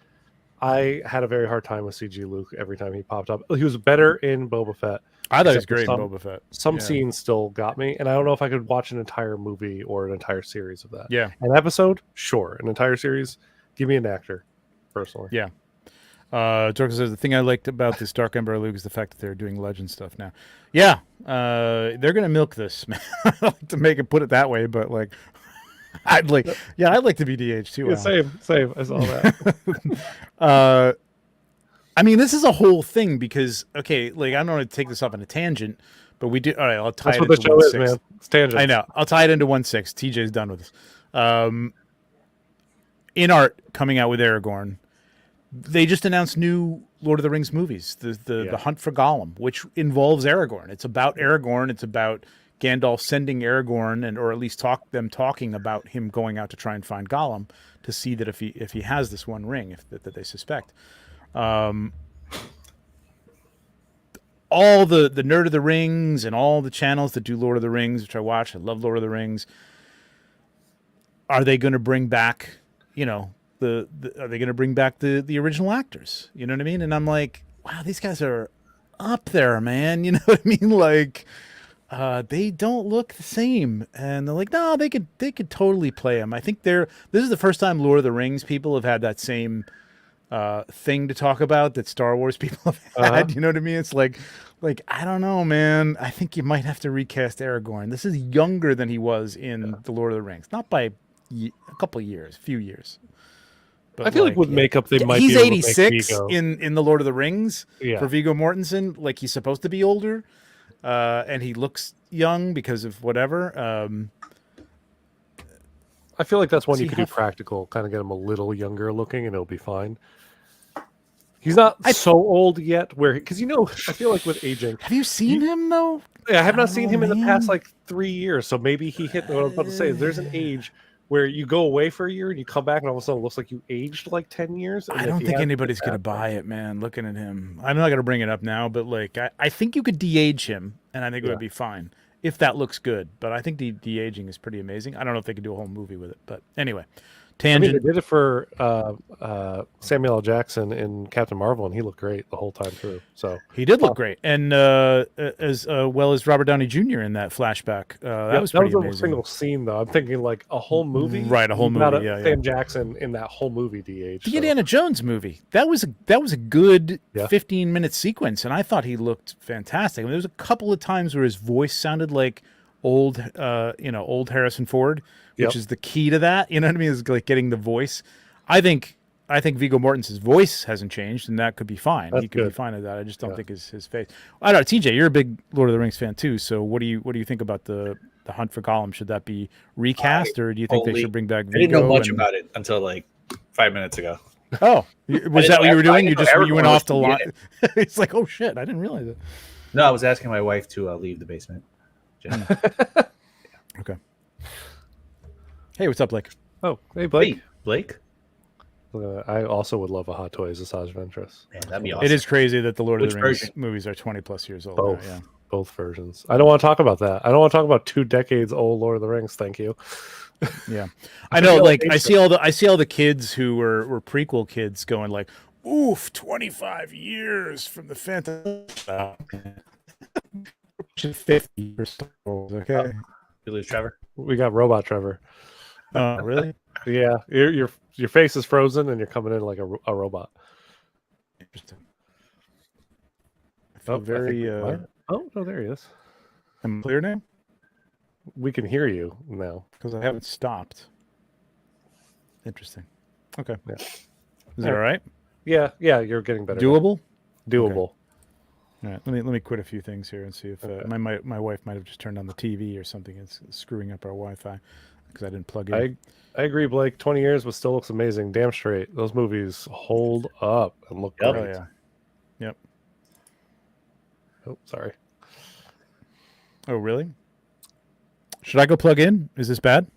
S2: I had a very hard time with CG Luke every time he popped up. He was better in Boba Fett.
S1: I thought it was
S2: except for
S1: great in
S2: some-
S1: Boba Fett.
S2: Some
S1: Yeah.
S2: scenes still got me, and I don't know if I could watch an entire movie or an entire series of that.
S1: Yeah.
S2: An episode, sure. An entire series, give me an actor, personally.
S1: Yeah. Jordan says the thing I liked about this Dark Emperor Luke is the fact that they're doing legend stuff now. Yeah, they're gonna milk this, man. I don't like to make it put it that way, but like, I'd like to be DH too.
S2: Yeah,
S1: Alan.
S2: same. I saw that.
S1: I mean, this is a whole thing because like I don't want to take this off on a tangent, but we do. All right, I'll tie
S2: That's
S1: it
S2: what the
S1: into
S2: show is,
S1: 1/6.
S2: man. It's tangents.
S1: I know. I'll tie it into 1/6. TJ's done with this. InArt coming out with Aragorn. They just announced new Lord of the Rings movies, the Hunt for Gollum, which involves Aragorn. It's about Aragorn. It's about Gandalf sending Aragorn, or at least talking about him going out to try and find Gollum to see that if he has this one ring, that they suspect. All the Nerd of the Rings and all the channels that do Lord of the Rings, which I watch. I love Lord of the Rings. Are they going to bring back, are they going to bring back the original actors? You know what I mean? And I'm like, wow, these guys are up there, man. You know what I mean? Like, they don't look the same. And they're like, no, they could totally play them. I think this is the first time Lord of the Rings people have had that same thing to talk about that Star Wars people have had. You know what I mean? It's like I don't know, man. I think you might have to recast Aragorn. This is younger than he was in the Lord of the Rings, not by a couple of years, few years. But
S2: I feel like with makeup, they might
S1: he's
S2: be able to make
S1: 86
S2: Viggo.
S1: in the Lord of the Rings
S2: Yeah.
S1: for Viggo Mortensen. Like he's supposed to be older, and he looks young because of whatever.
S2: I feel like that's one you
S1: See
S2: could do
S1: how-
S2: practical, kind of get him a little younger looking, and it'll be fine. He's not so old yet, because I feel like with aging,
S1: Have you seen him though?
S2: I have not
S1: I
S2: seen
S1: don't
S2: him in the
S1: know,
S2: past
S1: man.
S2: like 3 years. So maybe he hit what I was about to say. Is there's an age where you go away for a year and you come back and all of a sudden it looks like you aged like 10 years. And
S1: I
S2: if
S1: don't
S2: he
S1: think
S2: had-
S1: anybody's gonna buy it, man. Looking at him, I'm not gonna bring it up now, but like I think you could de-age him, and I think it
S2: Yeah.
S1: would be fine if that looks good. But I think the de-aging is pretty amazing. I don't know if they could do a whole movie with it, but anyway,
S2: I mean,
S1: tangent.
S2: they did it for Samuel L. Jackson in Captain Marvel, and he looked great the whole time through. So
S1: He did look great, and as well as Robert Downey Jr. in that flashback. That was pretty
S2: a
S1: amazing.
S2: single scene, though. I'm thinking like a whole movie,
S1: Right, a whole
S2: not
S1: movie, yeah,
S2: Sam Jackson in that whole movie. DH.
S1: The
S2: so.
S1: Indiana Jones movie. That was a good
S2: Yeah.
S1: 15-minute sequence, and I thought he looked fantastic. I mean, there was a couple of times where his voice sounded like old Harrison Ford, which
S2: Yep.
S1: is the key to that. You know what I mean? Is like getting the voice. I think Viggo Mortensen's voice hasn't changed, and that could be fine.
S2: That's
S1: He could be
S2: good.
S1: fine with that. I just don't think his face. I don't know, TJ. You're a big Lord of the Rings fan too. So what do you think about the Hunt for Gollum? Should that be recast, or do you think they should bring back Viggo?
S3: I didn't know much about it until like 5 minutes ago.
S1: Oh, was that what you were doing? You went
S3: Aragorn
S1: off the
S3: was
S1: line.
S3: in
S1: It's like, oh shit, I didn't realize it.
S3: No, I was asking my wife to leave the basement. Just-
S1: Okay. Hey, what's up, Blake?
S2: Oh, hey Blake.
S3: Hey, Blake?
S2: I also would love a Hot Toys Asajj Ventress.
S3: Man, that'd be awesome.
S1: It is crazy that the Lord
S3: Which
S1: of the Rings
S3: version?
S1: movies are 20 plus years old.
S2: Both.
S1: Now, yeah.
S2: Both versions. I don't want to talk about that. I don't want to talk about 2 decades old Lord of the Rings. Thank you.
S1: Yeah, I know. Like, I see all the kids who were prequel kids going like, "Oof, 25 years from the Phantom." 50 or Star Wars, okay.
S3: You lose Trevor?
S2: We got Robot Trevor.
S1: Oh, really?
S2: Yeah, your face is frozen and you're coming in like a robot.
S1: Interesting. I feel
S2: I think
S1: very.
S2: we might- Oh no, there he is.
S1: Am I clear now?
S2: We can hear you now.
S1: Because I haven't stopped. Interesting. Okay.
S2: Yeah.
S1: Is that all right?
S2: Yeah, you're getting better. now.
S1: Doable?
S2: Doable.
S1: All right. Let me quit a few things here and see if my wife might have just turned on the TV or something. It's screwing up our Wi-Fi because I didn't plug in.
S2: I agree, Blake. 20 years, but still looks amazing. Damn straight. Those movies hold up and look
S3: Yep.
S2: great.
S1: Oh yeah. Yep.
S2: Oh, sorry.
S1: Oh really? Should I go plug in? Is this bad?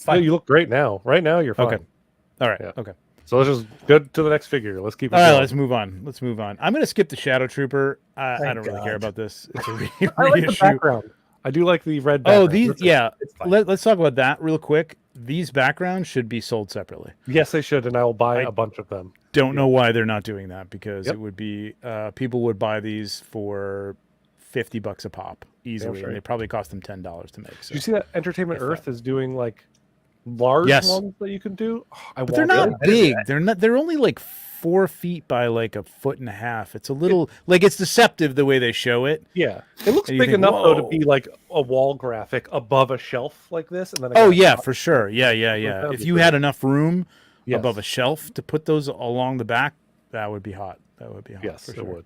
S2: No, you look great now. Right now, you're fine.
S1: Okay. All right.
S2: Yeah.
S1: Okay.
S2: So let's just go to the next figure. Let's keep it
S1: All right.
S2: going.
S1: Let's move on. I'm going to skip the Shadow Trooper. I
S3: Thank
S1: don't really care
S3: God.
S1: about this. It's a
S2: I like the
S1: reissue.
S2: background. I do like the red background.
S1: Oh, these.
S2: That's it.
S1: Yeah.
S3: It's fine.
S1: Let's talk about that real quick. These backgrounds should be sold separately.
S2: Yes, they should, and I will buy
S1: I-
S2: a bunch of them.
S1: Don't know why they're not doing that because
S2: Yep.
S1: it would be people would buy these for $50 a pop easily,
S2: straight.
S1: and they probably cost them $10 to make.
S2: Did
S1: So.
S2: you see that Entertainment
S1: If
S2: Earth is doing like large
S1: Yes.
S2: ones that you can do? Oh, I
S1: But they're
S2: want
S1: not
S2: them.
S1: big. They're not. They're only like 4 feet by like 1.5 feet. It's a little like it's deceptive the way they show it.
S2: Yeah, it looks
S1: And you
S2: big
S1: think,
S2: enough though to
S1: "Whoa."
S2: be like a wall graphic above a shelf like this, and then
S1: Oh
S2: got a
S1: yeah,
S2: top.
S1: for sure. Yeah.
S2: That'd
S1: If
S2: be
S1: you
S2: great.
S1: had enough room
S2: Yes.
S1: above a shelf to put those along the back, that would be hot. That would be hot.
S2: Yes,
S1: for
S2: it
S1: sure.
S2: would.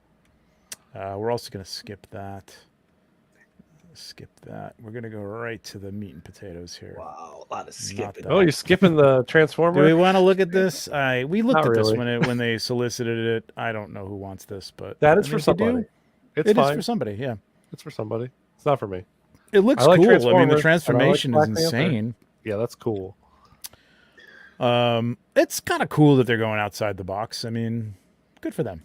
S1: We're also going to skip that. Skip that. We're going to go right to the meat and potatoes here.
S3: Wow, a lot of skipping.
S1: that.
S2: Oh, you're skipping the
S1: Do
S2: Transformer?
S1: we want to look at this? We looked
S2: Not
S1: at this
S2: really.
S1: when they solicited it. I don't know who wants this, but
S2: That is
S1: I
S2: for
S1: mean, if you do,
S2: somebody. It's
S1: It is
S2: fine.
S1: for somebody. Yeah,
S2: It's for somebody. It's not for me.
S1: it looks
S2: I like
S1: cool. I mean,
S2: Transformers, and I
S1: the
S2: like
S1: transformation
S2: Black
S1: is
S2: Panther.
S1: insane.
S2: Yeah, that's cool.
S1: It's kind of cool that they're going outside the box. I mean, good for them.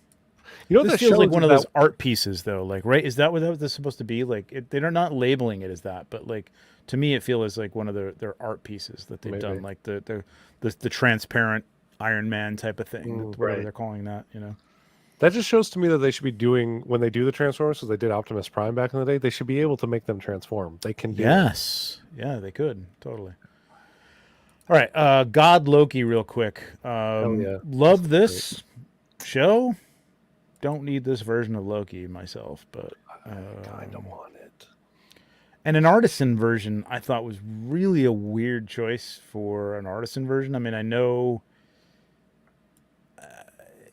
S2: You know what
S1: This
S2: that
S1: feels like
S2: shows
S1: one
S2: is
S1: of those
S2: that-
S1: art pieces, though. Like, right? Is that what this is supposed to be? Like, they're not labeling it as that, but like to me, it feels like one of their art pieces that they've done,
S2: Maybe.
S1: like the transparent Iron Man type of thing, whatever
S3: right.
S1: they're calling that. You know?
S2: That just shows to me that they should be doing when they do the Transformers, because they did Optimus Prime back in the day. They should be able to make them transform. They can do. it.
S1: Yes. Yeah, they could totally. All right, God Loki, real quick.
S2: yeah.
S1: Love this show. Don't need this version of Loki myself, but
S2: I don't want it.
S1: and an artisan version I thought was really a weird choice for an artisan version. I mean, I know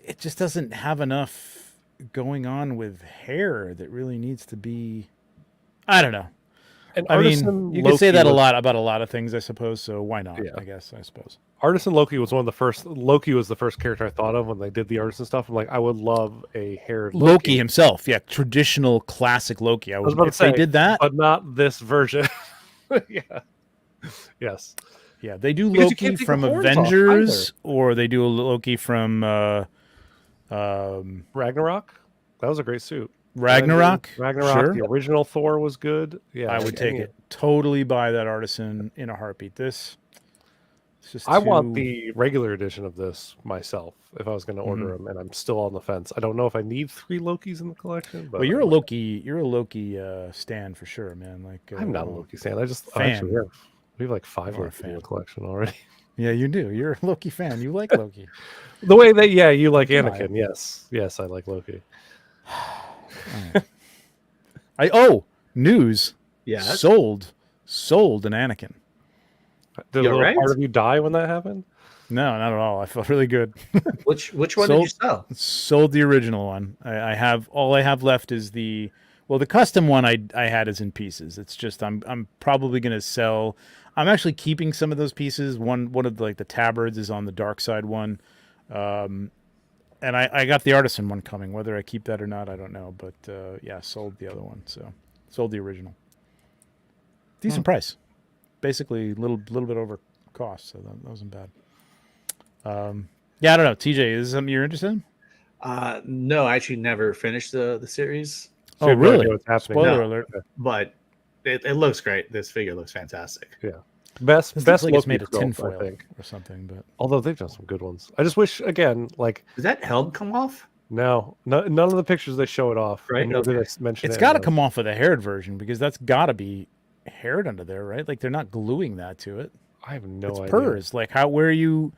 S1: it just doesn't have enough going on with hair that really needs to be. I don't know.
S2: And
S1: I mean,
S2: Artisan
S1: you can say
S2: Loki
S1: that a
S2: was-
S1: lot about a lot of things, I suppose. So why not?
S2: Yeah.
S1: I guess. I suppose.
S2: Artisan Loki was one of the first. Loki was the first character I thought of when they did the artisan stuff. I'm like, I would love a haired
S1: Loki himself, yeah, traditional classic Loki.
S2: was about
S1: If
S2: to say,
S1: they did that,
S2: but not this version. Yeah. Yes.
S1: Yeah, they do
S2: Because you
S1: Loki
S2: can't take
S1: from
S2: the horns off
S1: Avengers, or they do a Loki from
S2: Ragnarok. That was a great suit.
S1: Ragnarok.
S2: Ragnarok.
S1: Sure,
S2: The original Thor was good. Yeah,
S1: I
S2: like
S1: would take
S2: any-
S1: it. Totally buy that artisan in a heartbeat. This, it's just
S2: I want
S1: too-
S2: the regular edition of this myself if I was going to order them, and I'm still on the fence. I don't know if I need 3 Lokis in the collection, but
S1: Well, you're a Loki. You're a Loki stan for sure, man. Like
S2: I'm not a Loki fan. I just
S1: fan.
S2: actually we have like 5
S1: You are a
S2: Lokis in
S1: fan.
S2: the collection already.
S1: Yeah, you do. You're a Loki fan. You like Loki.
S2: The way that you like
S1: Come
S2: Anakin.
S1: on.
S2: Yes, I like Loki.
S1: News.
S4: Yeah.
S1: Sold an Anakin.
S2: Did a
S4: You're
S2: little
S4: right.
S2: part of you die when that happened?
S1: No, not at all. I felt really good.
S4: Which one did
S1: Sold-
S4: you sell?
S1: Sold the original one. I have all I have left is the custom one I had is in pieces. It's just I'm probably gonna sell. I'm actually keeping some of those pieces. One of the, like the tabards is on the dark side one, and I got the artisan one coming. Whether I keep that or not, I don't know. But yeah, sold the other one. So sold the original. Decent price, basically little bit over cost. So that wasn't bad. Yeah, I don't know. TJ, is this something you're interested in?
S4: No, I actually never finished the series,
S2: So
S1: Oh,
S2: you have no idea
S1: really?
S2: what's happening.
S1: Spoiler
S4: No.
S1: alert.
S4: but it looks great. This figure looks fantastic.
S2: Best
S1: This
S2: best
S1: looks like it's
S2: Loki
S1: made of
S2: sculpt, I
S1: tinfoil
S2: think.
S1: or something, but
S2: Although they've done some good ones. I just wish again, like
S4: Does that helm come off?
S2: no, none of the pictures they show it off. I
S4: Right,
S2: know that
S4: okay.
S2: I mentioned
S1: it's
S2: it
S1: got to
S2: in the-
S1: come off of the haired version because that's got to be haired under there, right? Like they're not gluing that to it.
S2: I have no
S1: It's
S2: idea.
S1: purrs. Like where you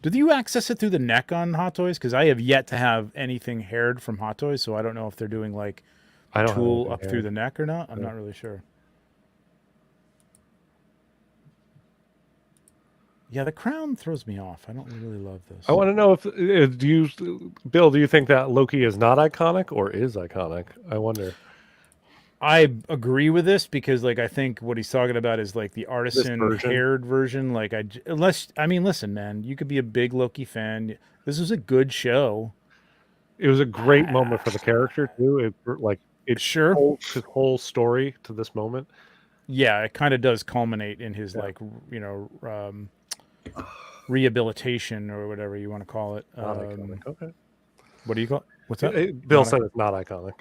S1: did you access it through the neck on Hot Toys? Because I have yet to have anything haired from Hot Toys, so I don't know if they're doing like
S2: I don't have
S1: tool
S2: anything
S1: up
S2: here.
S1: through the neck or not. I'm
S2: Yeah.
S1: not really sure. Yeah, the crown throws me off. I don't really love this.
S2: I want to know if Bill, do you think that Loki is not iconic or is iconic? I wonder.
S1: I agree with this because, like, I think what he's talking about is like the artisan
S2: version?
S1: haired version. Like, listen, man, you could be a big Loki fan. This was a good show.
S2: It was a great moment for the character too. It
S1: Sure.
S2: holds his whole story to this moment.
S1: Yeah, it kind of does culminate in his rehabilitation or whatever you want to call it.
S2: Not iconic. Okay.
S1: What do you call it? What's that?
S2: Bill
S1: Not
S2: said it's not iconic.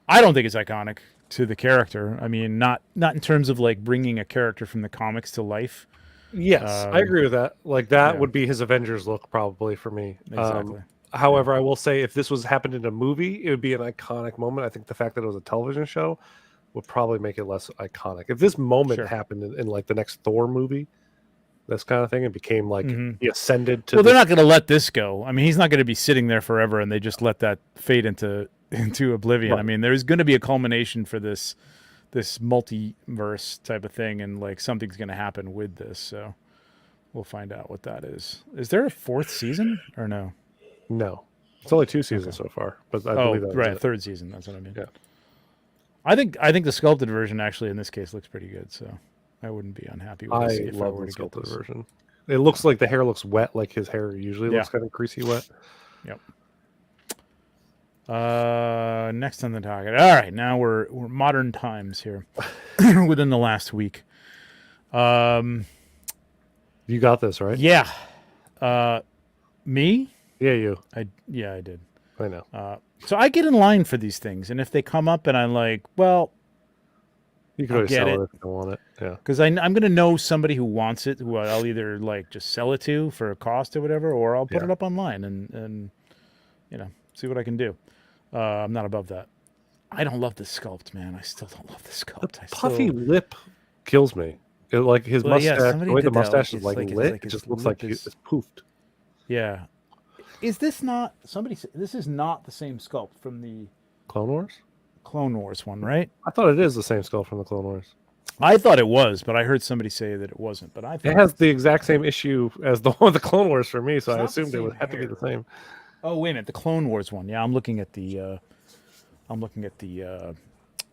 S1: I don't think it's iconic to the character. I mean, not in terms of like bringing a character from the comics to life.
S2: Yes, I agree with that. Like that
S1: yeah.
S2: would be his Avengers look probably for me.
S1: Exactly.
S2: However, I will say if this was happened in a movie, it would be an iconic moment. I think the fact that it was a television show would probably make it less iconic. If this moment
S1: Sure.
S2: happened in like the next Thor movie, this kind of thing, it became like he ascended to.
S1: Well, they're not going to let this go. I mean, he's not going to be sitting there forever, and they just let that fade into oblivion.
S2: Right.
S1: I mean, there's going to be a culmination for this multiverse type of thing, and like something's going to happen with this. So we'll find out what that is. Is there a 4th season or no?
S2: No, it's only 2 seasons so far, but I believe that's
S1: right,
S2: it.
S1: 3rd season. That's what I mean.
S2: Yeah.
S1: I think the sculpted version actually in this case looks pretty good. So I wouldn't be unhappy with this
S2: I
S1: if I
S2: love
S1: were
S2: the
S1: to get
S2: sculpted
S1: this.
S2: version. It looks like the hair looks wet, like his hair usually looks kind of greasy wet.
S1: Yep. Next on the docket. All right, now we're modern times here within the last week.
S2: You got this, right?
S1: Yeah. Me?
S2: Yeah, you.
S1: I did.
S2: I know.
S1: So I get in line for these things, and if they come up and I'm like, well,
S2: You can
S1: I'll
S2: always
S1: get
S2: sell
S1: it.
S2: it if you don't want it. Yeah.
S1: because I'm going to know somebody who wants it, who I'll either like just sell it to for a cost or whatever, or I'll put
S2: Yeah.
S1: it up online and see what I can do. I'm not above that. I don't love this sculpt, man. I still don't love this sculpt.
S2: Puffy lip kills me. It, like his
S1: Well, yeah,
S2: mustache,
S1: somebody
S2: the way the
S1: did that,
S2: mustache
S1: like,
S2: is like
S1: it's
S2: lit,
S1: like
S2: it
S1: his
S2: just looks
S1: lip
S2: like
S1: is-
S2: it's poofed.
S1: Yeah. Is this not this is not the same sculpt from the
S2: Clone Wars?
S1: Clone Wars one, right?
S2: I thought it is the same skull from the Clone Wars.
S1: I thought it was, but I heard somebody say that it wasn't. But I
S2: It
S1: think
S2: has the exact same issue as the one with the Clone Wars for me, so I
S1: not the
S2: assumed it would
S1: same
S2: have to be
S1: hair.
S2: the same.
S1: Oh, wait a minute, the Clone Wars one. Yeah, I'm looking at the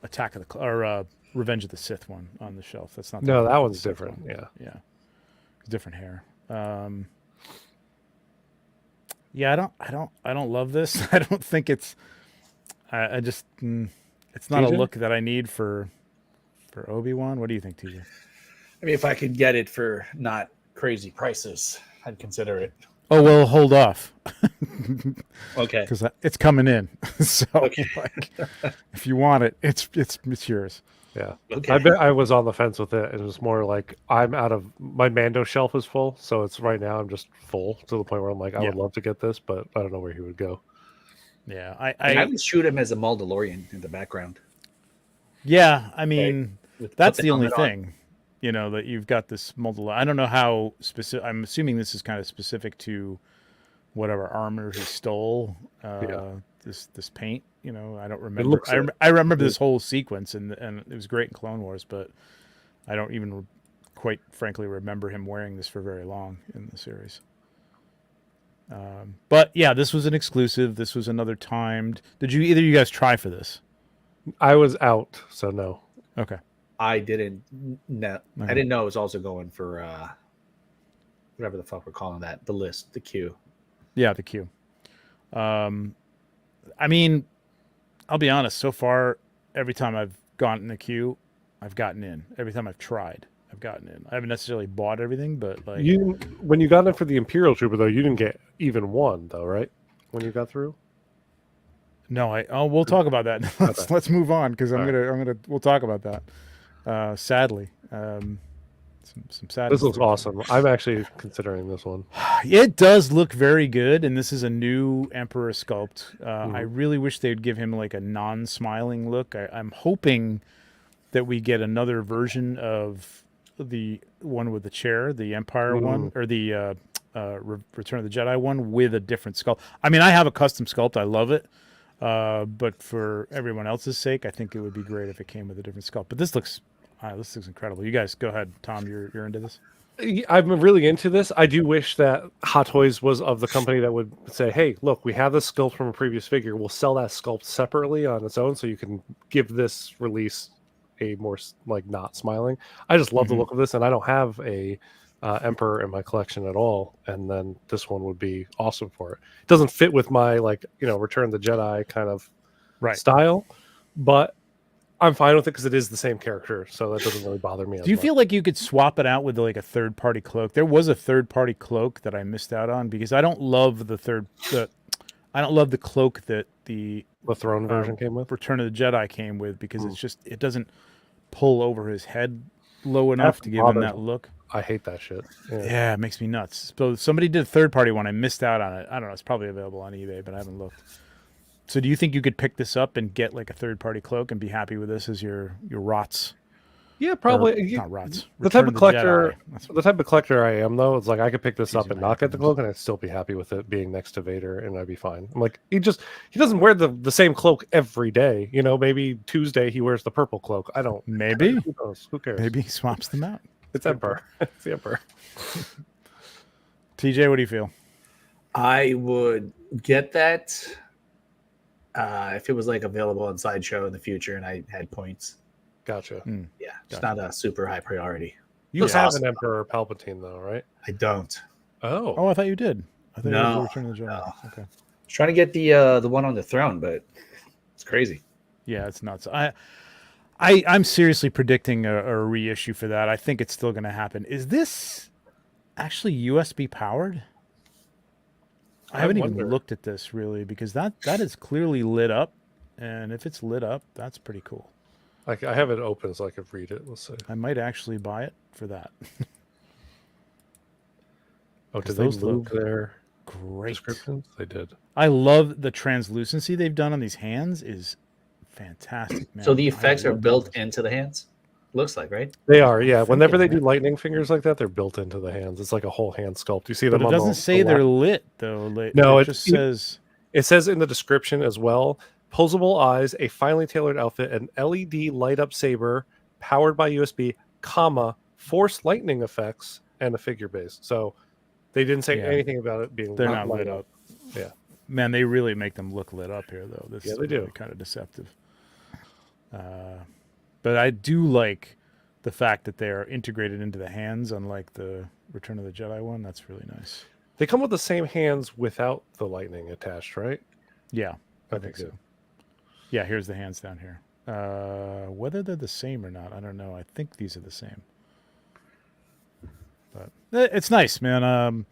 S1: Attack of the Revenge of the Sith one on the shelf. That's not.
S2: No,
S1: the
S2: that one's
S1: Sith
S2: different.
S1: one.
S2: Yeah.
S1: Yeah, it's different hair. Yeah, I don't love this. I don't think it's. I just it's not
S2: TJ?
S1: a look that I need for Obi-Wan. What do you think, TJ?
S4: I mean, if I could get it for not crazy prices, I'd consider it.
S1: Oh well, hold off
S4: Okay.
S1: because it's coming in. So
S4: Okay.
S1: like, if you want it, it's yours.
S2: Yeah.
S4: Okay.
S2: I bet I was on the fence with it. It was more like I'm out of my Mando shelf is full, so it's right now I'm just full to the point where I'm like I
S1: Yeah.
S2: would love to get this, but I don't know where he would go.
S1: Yeah,
S4: I would shoot him as a Mandalorian in the background.
S1: yeah. I mean,
S4: Put
S1: that's the only
S4: helmet on.
S1: thing. You know that you've got this multiple. I don't know how specific. I'm assuming this is kind of specific to whatever armor he stole. This paint. You know, I don't remember.
S2: looks it.
S1: I remember this whole sequence, and it was great in Clone Wars, but I don't even quite frankly remember him wearing this for very long in the series. But yeah, this was an exclusive. This was another timed. Did you either of you guys try for this?
S2: I was out, so no.
S1: Okay.
S4: I didn't know.
S1: Okay.
S4: I didn't know it was also going for whatever the fuck we're calling that. The list, the queue.
S1: Yeah, the queue. I mean, I'll be honest. So far, every time I've gone in the queue, I've gotten in. Every time I've tried, I've gotten in. I haven't necessarily bought everything, but like
S2: When you got in for the Imperial Trooper though, you didn't get even one though, right? When you got through?
S1: no, we'll talk about that. Let's move on because we'll talk about that. Sadly, some sad.
S2: This looks awesome. I'm actually considering this one.
S1: It does look very good, and this is a new Emperor sculpt. I really wish they'd give him like a non-smiling look. I'm hoping that we get another version of the one with the chair, the Empire one, or the Return of the Jedi one with a different sculpt. I mean, I have a custom sculpt. I love it. But for everyone else's sake, I think it would be great if it came with a different sculpt. But this looks incredible. You guys go ahead, Tom. You're into this.
S2: I'm really into this. I do wish that Hot Toys was of the company that would say, "Hey, look, we have this sculpt from a previous figure. We'll sell that sculpt separately on its own, so you can give this release a more like not smiling." I just love the look of this, and I don't have a Emperor in my collection at all, and then this one would be awesome for it. It doesn't fit with my Return of the Jedi kind of style, but I'm fine with it because it is the same character, so that doesn't really bother me.
S1: Do you feel like you could swap it out with like a third-party cloak? There was a third-party cloak that I missed out on because I don't love I don't love the cloak that the
S2: throne version came with.
S1: Return of the Jedi came with because it doesn't pull over his head low enough to give him that look.
S2: I hate that shit.
S1: Yeah, it makes me nuts. So somebody did a third-party one. I missed out on it. I don't know. It's probably available on eBay, but I haven't looked. So do you think you could pick this up and get like a third-party cloak and be happy with this as your ROTS?
S2: Yeah, probably.
S1: Not ROTS.
S2: The type of collector I am, though, it's like I could pick this up and not get the cloak, and I'd still be happy with it being next to Vader, and I'd be fine. I'm like, he doesn't wear the same cloak every day. You know, maybe Tuesday he wears the purple cloak. I don't.
S1: Maybe.
S2: Who knows? Who cares?
S1: Maybe he swaps them out.
S2: It's Emperor. It's the Emperor.
S1: TJ, what do you feel?
S4: I would get that if it was like available on Sideshow in the future and I had points.
S2: Gotcha.
S4: Yeah, it's not a super high priority.
S2: You have an Emperor Palpatine, though, right?
S4: I don't.
S2: Oh,
S1: I thought you did. I thought
S4: No,
S1: you was Return of the Jedi.
S4: no.
S1: Okay.
S4: I was trying to get the one on the throne, but it's crazy.
S1: Yeah, it's nuts. I'm seriously predicting a reissue for that. I think it's still going to happen. Is this actually USB powered? I haven't even looked at this really because that is clearly lit up, and if it's lit up, that's pretty cool.
S2: I have it open so I could read it. Let's see.
S1: I might actually buy it for that.
S2: Oh, did they move their
S1: great
S2: descriptions? They did.
S1: I love the translucency they've done on these hands is fantastic, man.
S4: So the effects are built into the hands? Looks like, right?
S2: They are, yeah. Whenever they do lightning fingers like that, they're built into the hands. It's like a whole hand sculpt. You see them
S1: but it doesn't say they're lit, though.
S2: No,
S1: it just says...
S2: It says in the description as well, posable eyes, a finely tailored outfit, an LED light-up saber powered by USB, force lightning effects, and a figure base. So they didn't say anything about it being
S1: they're not lit up.
S2: Yeah.
S1: Man, they really make them look lit up here, though. This is
S2: really
S1: kind of deceptive. But I do like the fact that they are integrated into the hands, unlike the Return of the Jedi one. That's really nice.
S2: They come with the same hands without the lightning attached, right?
S1: Yeah,
S2: I think so.
S1: Yeah, here's the hands down here. Whether they're the same or not, I don't know. I think these are the same. But it's nice, man.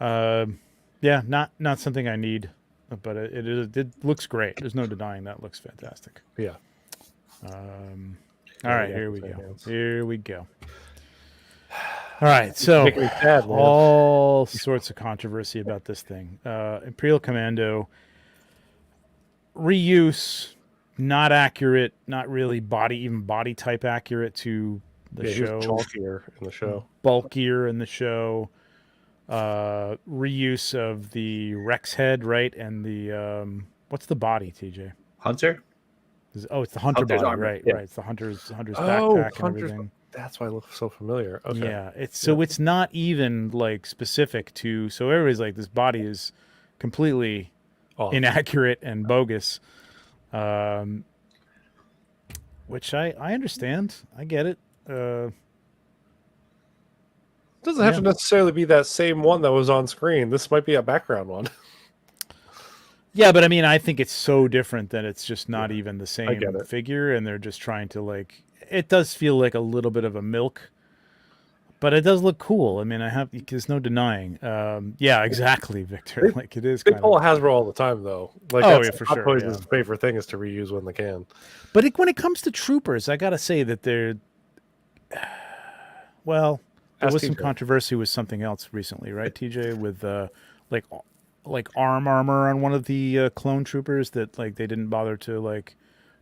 S1: Yeah, not something I need, but it looks great. There's no denying that looks fantastic.
S2: Yeah.
S1: All right, here we go.
S2: Hands.
S1: Here we go. All right, so
S2: Making me sad, man.
S1: all sorts of controversy about this thing. Imperial Commando reuse, not accurate, not really body type accurate to the
S2: He was
S1: show.
S2: chalkier in the show.
S1: Bulkier in the show. Reuse of the Rex head, right? And the what's the body, TJ?
S4: Hunter.
S1: It's the hunter
S4: Hunter's
S1: body,
S4: armor.
S1: right?
S4: Yeah.
S1: Right. It's the hunter's backpack and
S2: Hunter's-
S1: everything.
S2: That's why it looks so familiar. Okay.
S1: Yeah, it's not even like specific to. So everybody's like, this body is completely
S2: Oh,
S1: inaccurate and bogus, which I understand. I get it.
S2: it doesn't have
S1: yeah.
S2: to necessarily be that same one that was on screen. This might be a background one.
S1: Yeah, but I mean, I think it's so different that it's just not even the same
S2: get it.
S1: figure, and they're just trying to like. It does feel like a little bit of a milk, but it does look cool. I mean, there's no denying. Yeah, exactly, Victor. Like it is.
S2: They
S1: Kind
S2: pull
S1: of,
S2: a Hasbro all the time, though. Like,
S1: Oh,
S2: that's
S1: yeah, for
S2: Hot
S1: sure,
S2: Toys'
S1: yeah.
S2: favorite thing is to reuse when they can.
S1: but when it comes to Troopers, I gotta say that they're. Well, there
S2: Ask
S1: was some
S2: TJ.
S1: controversy with something else recently, right, TJ? With like armor on one of the clone troopers that like they didn't bother to like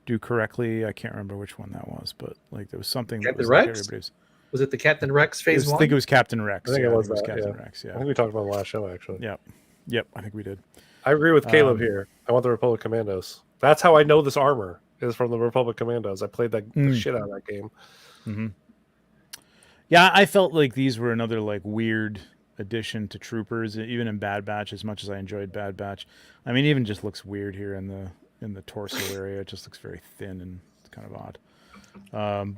S1: do correctly. I can't remember which one that was, but like there was something that
S4: Captain
S1: was like
S4: Rex?
S1: everybody's.
S4: Was it the Captain Rex
S1: I
S4: phase one?
S1: think it was Captain Rex.
S2: I think
S1: yeah,
S2: it was that,
S1: Captain
S2: yeah.
S1: Rex.
S2: I
S1: Yeah.
S2: think we talked about it last show, actually.
S1: Yep. I think we did.
S2: I agree with Caleb
S1: Um,
S2: here. I want the Republic Commandos. That's how I know this armor is from the Republic Commandos. I played the shit out of that game.
S1: Mm-hmm. Yeah, I felt like these were another like weird addition to Troopers, even in Bad Batch. As much as I enjoyed Bad Batch, I mean, even just looks weird here in the torso area. It just looks very thin and it's kind of odd.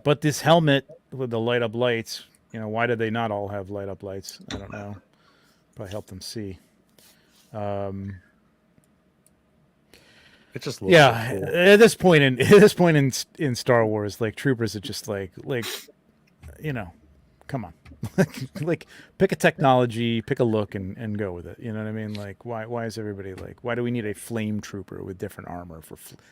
S1: But this helmet with the light up lights, why did they not all have light up lights? I don't know. Probably help them see.
S2: It just looks
S1: Yeah,
S2: so cool.
S1: at this point in Star Wars, like Troopers are just like come on, like pick a technology, pick a look, and go with it. You know what I mean? Like why is everybody like, why do we need a flame trooper with different armor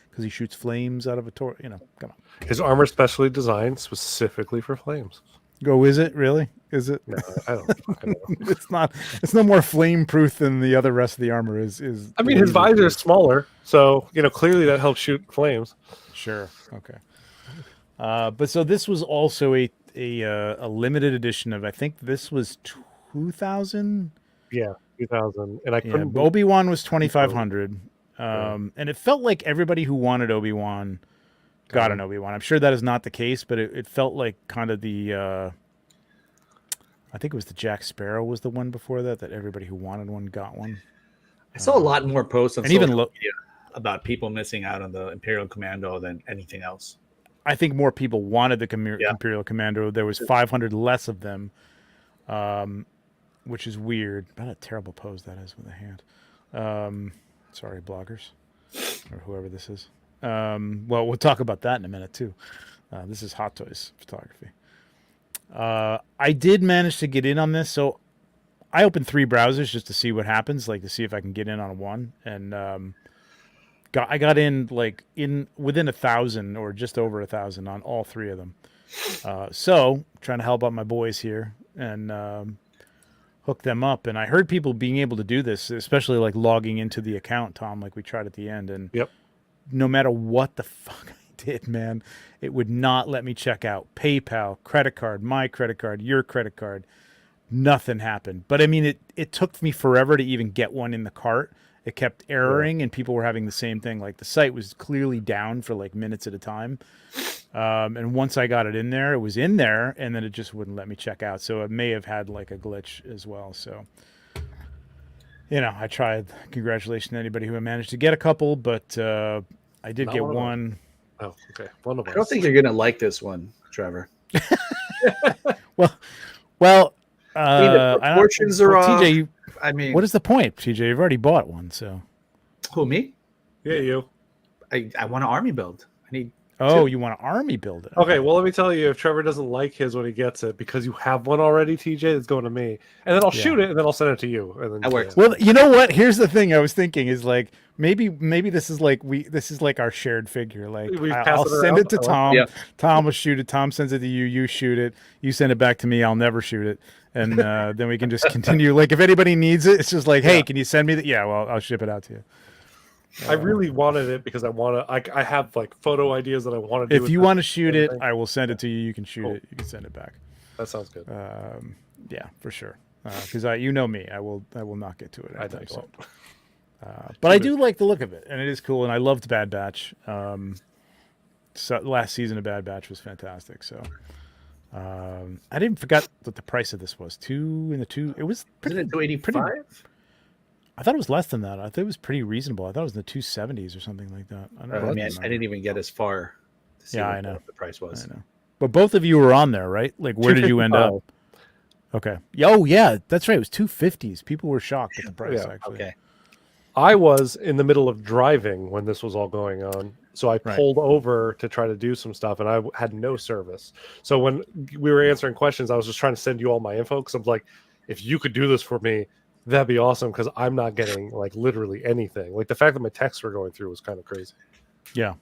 S1: because he shoots flames out of a torch? Come on.
S2: His armor specially designed specifically for flames.
S1: Go, is it really? Is it?
S2: No, I don't fucking know.
S1: It's not. It's no more flame proof than the other rest of the armor is.
S2: I mean, his visor is smaller, so clearly that helps shoot flames.
S1: Sure. Okay. But so this was also a limited edition of, I think this was 2000.
S2: Yeah, 2000, and I
S1: Yeah,
S2: couldn't.
S1: Obi-Wan was 2500. And it felt like everybody who wanted Obi-Wan got an Obi-Wan. I'm sure that is not the case, but it felt like kind of the I think it was the Jack Sparrow was the one before that everybody who wanted one got one.
S4: I saw a lot more posts on
S1: And even
S4: social media about people missing out on the Imperial Commando than anything else.
S1: I think more people wanted the Imperial Commando. There was 500 less of them, which is weird. What a terrible pose that is with a hand. Sorry, bloggers, or whoever this is. Well, we'll talk about that in a minute, too. This is Hot Toys Photography. I did manage to get in on this, so I opened 3 browsers just to see what happens, like to see if I can get in on one, and I got in within 1,000 or just over 1,000 on all 3 of them. So trying to help out my boys here and hook them up. And I heard people being able to do this, especially like logging into the account, Tom, like we tried at the end. And
S2: Yep.
S1: no matter what the fuck I did, man, it would not let me check out PayPal, credit card, my credit card, your credit card. Nothing happened. But I mean, it took me forever to even get one in the cart. It kept erroring, and people were having the same thing. Like the site was clearly down for like minutes at a time. And once I got it in there, it was in there, and then it just wouldn't let me check out. So it may have had like a glitch as well. So, I tried. Congratulations to anybody who managed to get a couple, but I did
S2: Not
S1: get
S2: one of them.
S1: one.
S2: Oh, okay. One of us.
S4: I don't think you're gonna like this one, Trevor.
S1: Well,
S4: I mean, the proportions are off.
S1: TJ,
S4: I mean,
S1: what is the point, TJ? You've already bought one, so.
S4: who, me?
S2: Yeah, you.
S4: I want an army build. I
S1: Oh, you want to army build it?
S2: Okay, well, let me tell you, if Trevor doesn't like his when he gets it, because you have one already, TJ, it's going to me, and then I'll shoot it, and then I'll send it to you. And then
S4: That works.
S1: Well, you know what? Here's the thing. I was thinking is like maybe this is like our shared figure. Like I'll send it to Tom.
S4: Yeah.
S1: Tom will shoot it. Tom sends it to you. You shoot it. You send it back to me. I'll never shoot it. And then we can just continue. Like if anybody needs it, it's just like, hey, can you send me that? Yeah, well, I'll ship it out to you.
S2: I really wanted it because I want to. I have like photo ideas that I want to do.
S1: If you want to shoot it, I will send it to you. You can shoot it. You can send it back.
S2: That sounds good.
S1: Yeah, for sure. Because you know me, I will not get to it.
S2: I know you won't.
S1: But I do like the look of it, and it is cool. And I loved Bad Batch. So last season of Bad Batch was fantastic. So I didn't forget what the price of this was. It was pretty.
S4: Isn't it $285?
S1: I thought it was less than that. I thought it was pretty reasonable. I thought it was in the 270s or something like that. I don't know.
S4: I didn't even get as far to see
S1: I know.
S4: what the price was.
S1: I know. But both of you were on there, right? Like, where did you end up? Okay. Oh, yeah, that's right. It was 250s. People were shocked at the price, actually.
S4: Okay.
S2: I was in the middle of driving when this was all going on. So I pulled over to try to do some stuff, and I had no service. So when we were answering questions, I was just trying to send you all my info because I'm like, if you could do this for me, that'd be awesome because I'm not getting like literally anything. Like the fact that my texts were going through was kind of crazy.
S1: Yeah.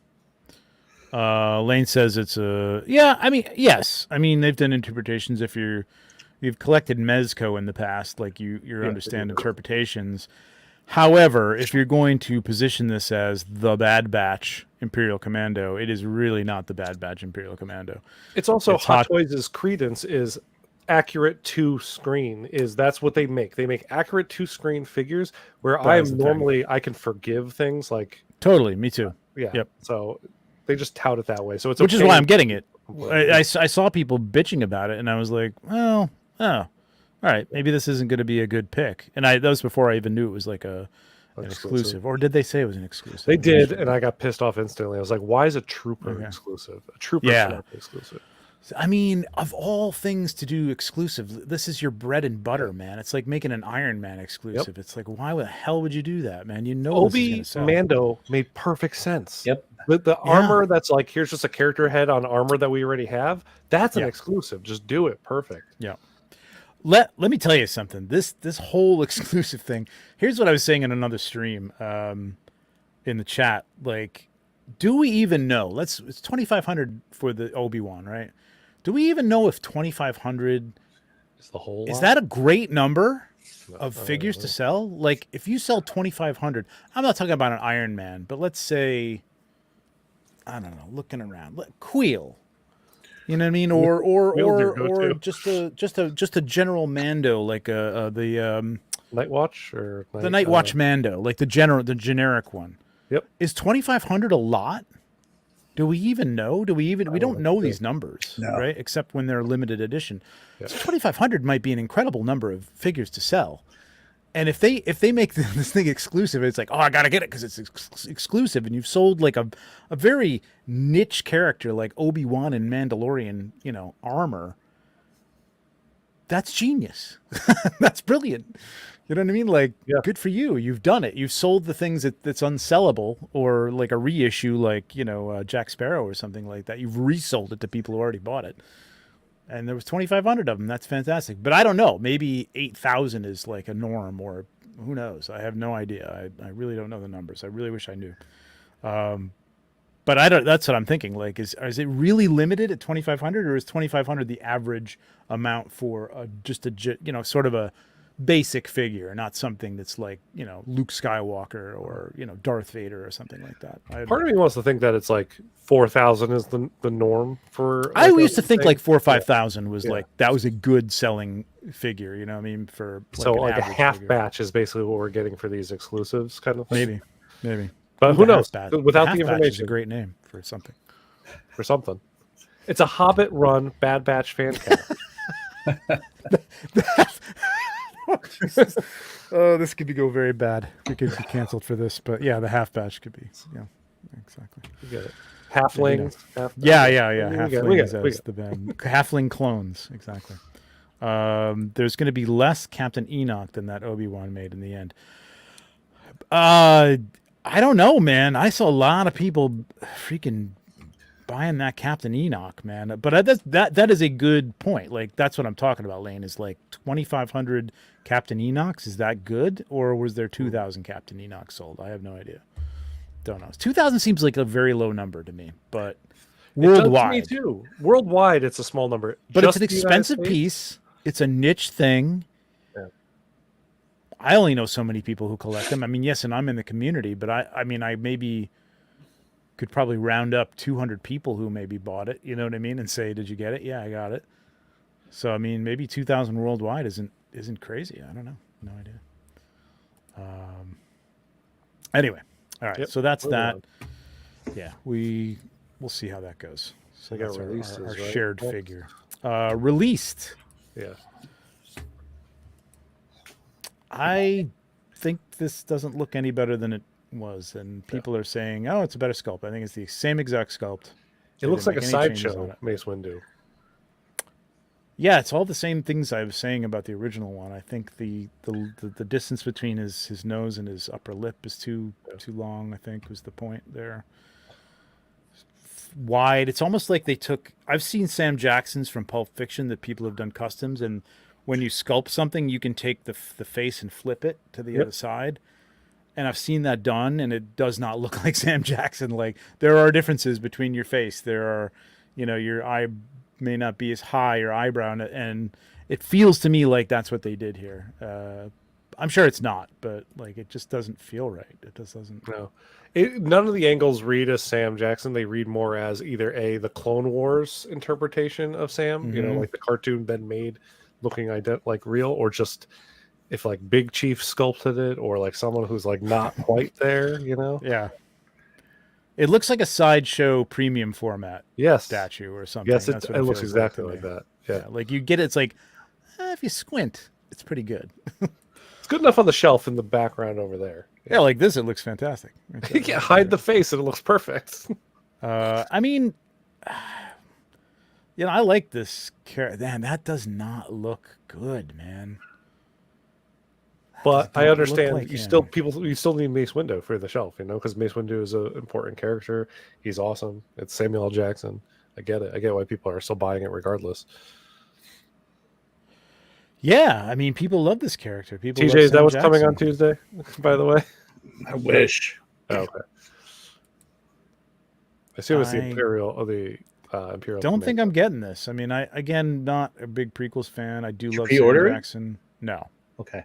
S1: Lane says it's a yes. I mean they've done interpretations. If you've collected Mezco in the past, like you understand interpretations. However, if you're going to position this as the Bad Batch Imperial Commando, it is really not the Bad Batch Imperial Commando.
S2: It's also Hot Toys' credence is accurate to screen. That's what they make. They make accurate to screen figures where I can forgive things like
S1: totally. Me too.
S2: Yeah.
S1: Yep.
S2: So they just tout it that way. So it's
S1: which is why I'm getting it. I saw people bitching about it, and I was like, well, all right, maybe this isn't going to be a good pick. And that was before I even knew it was like an exclusive. Or did they say it was an exclusive?
S2: They did, and I got pissed off instantly. I was like, why is a Trooper exclusive? A Trooper exclusive.
S1: I mean, of all things to do exclusive, this is your bread and butter, man. It's like making an Iron Man exclusive. Yep. It's like, why the hell would you do that, man? You know,
S2: Obi Mando made perfect sense.
S4: Yep.
S2: The armor that's like, here's just a character head on armor that we already have. That's an exclusive. Just do it. Perfect.
S1: Yeah. Let me tell you something. This whole exclusive thing. Here's what I was saying in another stream in the chat. Like, do we even know? It's 2,500 for the Obi-Wan, right? Do we even know if 2,500
S2: is the whole?
S1: Is that a great number of figures to sell? Like, if you sell 2,500, I'm not talking about an Iron Man, but let's say, I don't know, looking around, Queel, you know what I mean, or just a general Mando, like the
S2: Night Watch or
S1: the Night Watch Mando, like the generic one.
S2: Yep.
S1: Is 2,500 a lot? Do we even know? We don't know these numbers, right? Except when they're limited edition. Yeah. So 2,500 might be an incredible number of figures to sell. And if they make this thing exclusive, it's like, oh, I gotta get it because it's exclusive. And you've sold like a very niche character like Obi-Wan and Mandalorian, armor. That's genius. That's brilliant. You know what I mean? Like, good for you. You've done it. You've sold the things that's unsellable, or like a reissue, like, Jack Sparrow or something like that. You've resold it to people who already bought it. And there was 2,500 of them. That's fantastic. But I don't know. Maybe 8,000 is like a norm, or who knows? I have no idea. I really don't know the numbers. I really wish I knew. But I don't. That's what I'm thinking. Like, is it really limited at 2,500, or is 2,500 the average amount for just a sort of a basic figure, not something that's like, Luke Skywalker or, Darth Vader or something like that?
S2: Part of me wants to think that it's like 4,000 is the norm for.
S1: I used to think like 4,000 or 5,000 was like, that was a good selling figure. You know what I mean? For like
S2: a half batch is basically what we're getting for these exclusives, kind of thing.
S1: Maybe.
S2: But who knows? Without the
S1: information,
S2: information,
S1: a great name for something.
S2: It's a Hobbit run Bad Batch fan cast.
S1: Oh, this could go very bad. We could be canceled for this, but yeah, the half batch could be. Yeah, exactly.
S2: You get it. Halflings.
S1: Yeah. Halflings as the band. Halfling clones, exactly. There's going to be less Captain Enoch than that Obi-Wan made in the end. I don't know, man. I saw a lot of people freaking buying that Captain Enoch, man. But that is a good point. Like that's what I'm talking about, Lane. Is like 2,500 Captain Enochs. Is that good, or was there 2,000 Captain Enochs sold? I have no idea. Don't know. 2,000 seems like a very low number to me, but worldwide,
S2: me too. Worldwide, it's a small number,
S1: but
S2: just
S1: it's an
S2: the United
S1: expensive
S2: States.
S1: piece. It's a niche thing.
S2: Yeah.
S1: I only know so many people who collect them. I mean, yes, and I'm in the community, but I mean, I maybe could probably round up 200 people who maybe bought it. You know what I mean? And say, "Did you get it?" Yeah, I got it. So I mean, maybe 2,000 worldwide isn't crazy. I don't know. No idea. Anyway, all right.
S2: Yep.
S1: So that's
S2: Moving
S1: that.
S2: on.
S1: Yeah, we'll see how that goes. So
S2: We got
S1: that's our
S2: releases, right?
S1: shared
S2: Yep.
S1: figure. Released.
S2: Yeah.
S1: I think this doesn't look any better than it was, and people are saying, "Oh, it's a better sculpt." I think it's the same exact sculpt.
S2: It looks
S1: didn't
S2: like a
S1: make any changes on
S2: sideshow
S1: it.
S2: Mace Windu.
S1: Yeah, it's all the same things I was saying about the original one. I think the distance between his nose and his upper lip is too long. I think was the point there. Wide. It's almost like they took. I've seen Sam Jackson's from Pulp Fiction that people have done customs, and when you sculpt something, you can take the face and flip it to the other side. And I've seen that done, and it does not look like Sam Jackson. Like there are differences between your face. There are, your eye may not be as high, your eyebrow, and it feels to me like that's what they did here. I'm sure it's not, but like it just doesn't feel right. It just doesn't.
S2: No, none of the angles read as Sam Jackson. They read more as either the Clone Wars interpretation of Sam, like the cartoon been made looking like real, or just if like Big Chief sculpted it, or like someone who's like not quite there,
S1: Yeah. It looks like a sideshow premium format statue or something.
S2: Yes,
S1: That's what
S2: it looks
S1: feels
S2: exactly
S1: to
S2: like
S1: me.
S2: that. Yeah.
S1: Like you get it. It's like if you squint, it's pretty good.
S2: It's good enough on the shelf in the background over there.
S1: Yeah, like this, it looks fantastic.
S2: You can't hide the face, and it looks perfect.
S1: I mean, I like this character. Man, that does not look good, man.
S2: But I understand
S1: like
S2: you
S1: him.
S2: still need Mace Windu for the shelf, because Mace Windu is an important character. He's awesome. It's Samuel L. Jackson. I get it. I get why people are still buying it regardless.
S1: Yeah, I mean, people love this character. People.
S2: TJ, is that what's coming on Tuesday? By the way,
S4: I wish.
S2: Oh, okay. I assume it's the Imperial.
S1: Don't think I'm getting this. I mean, again not a big prequels fan. I do love
S4: pre-order
S1: Sam
S4: it?
S1: Jackson. No.
S4: Okay.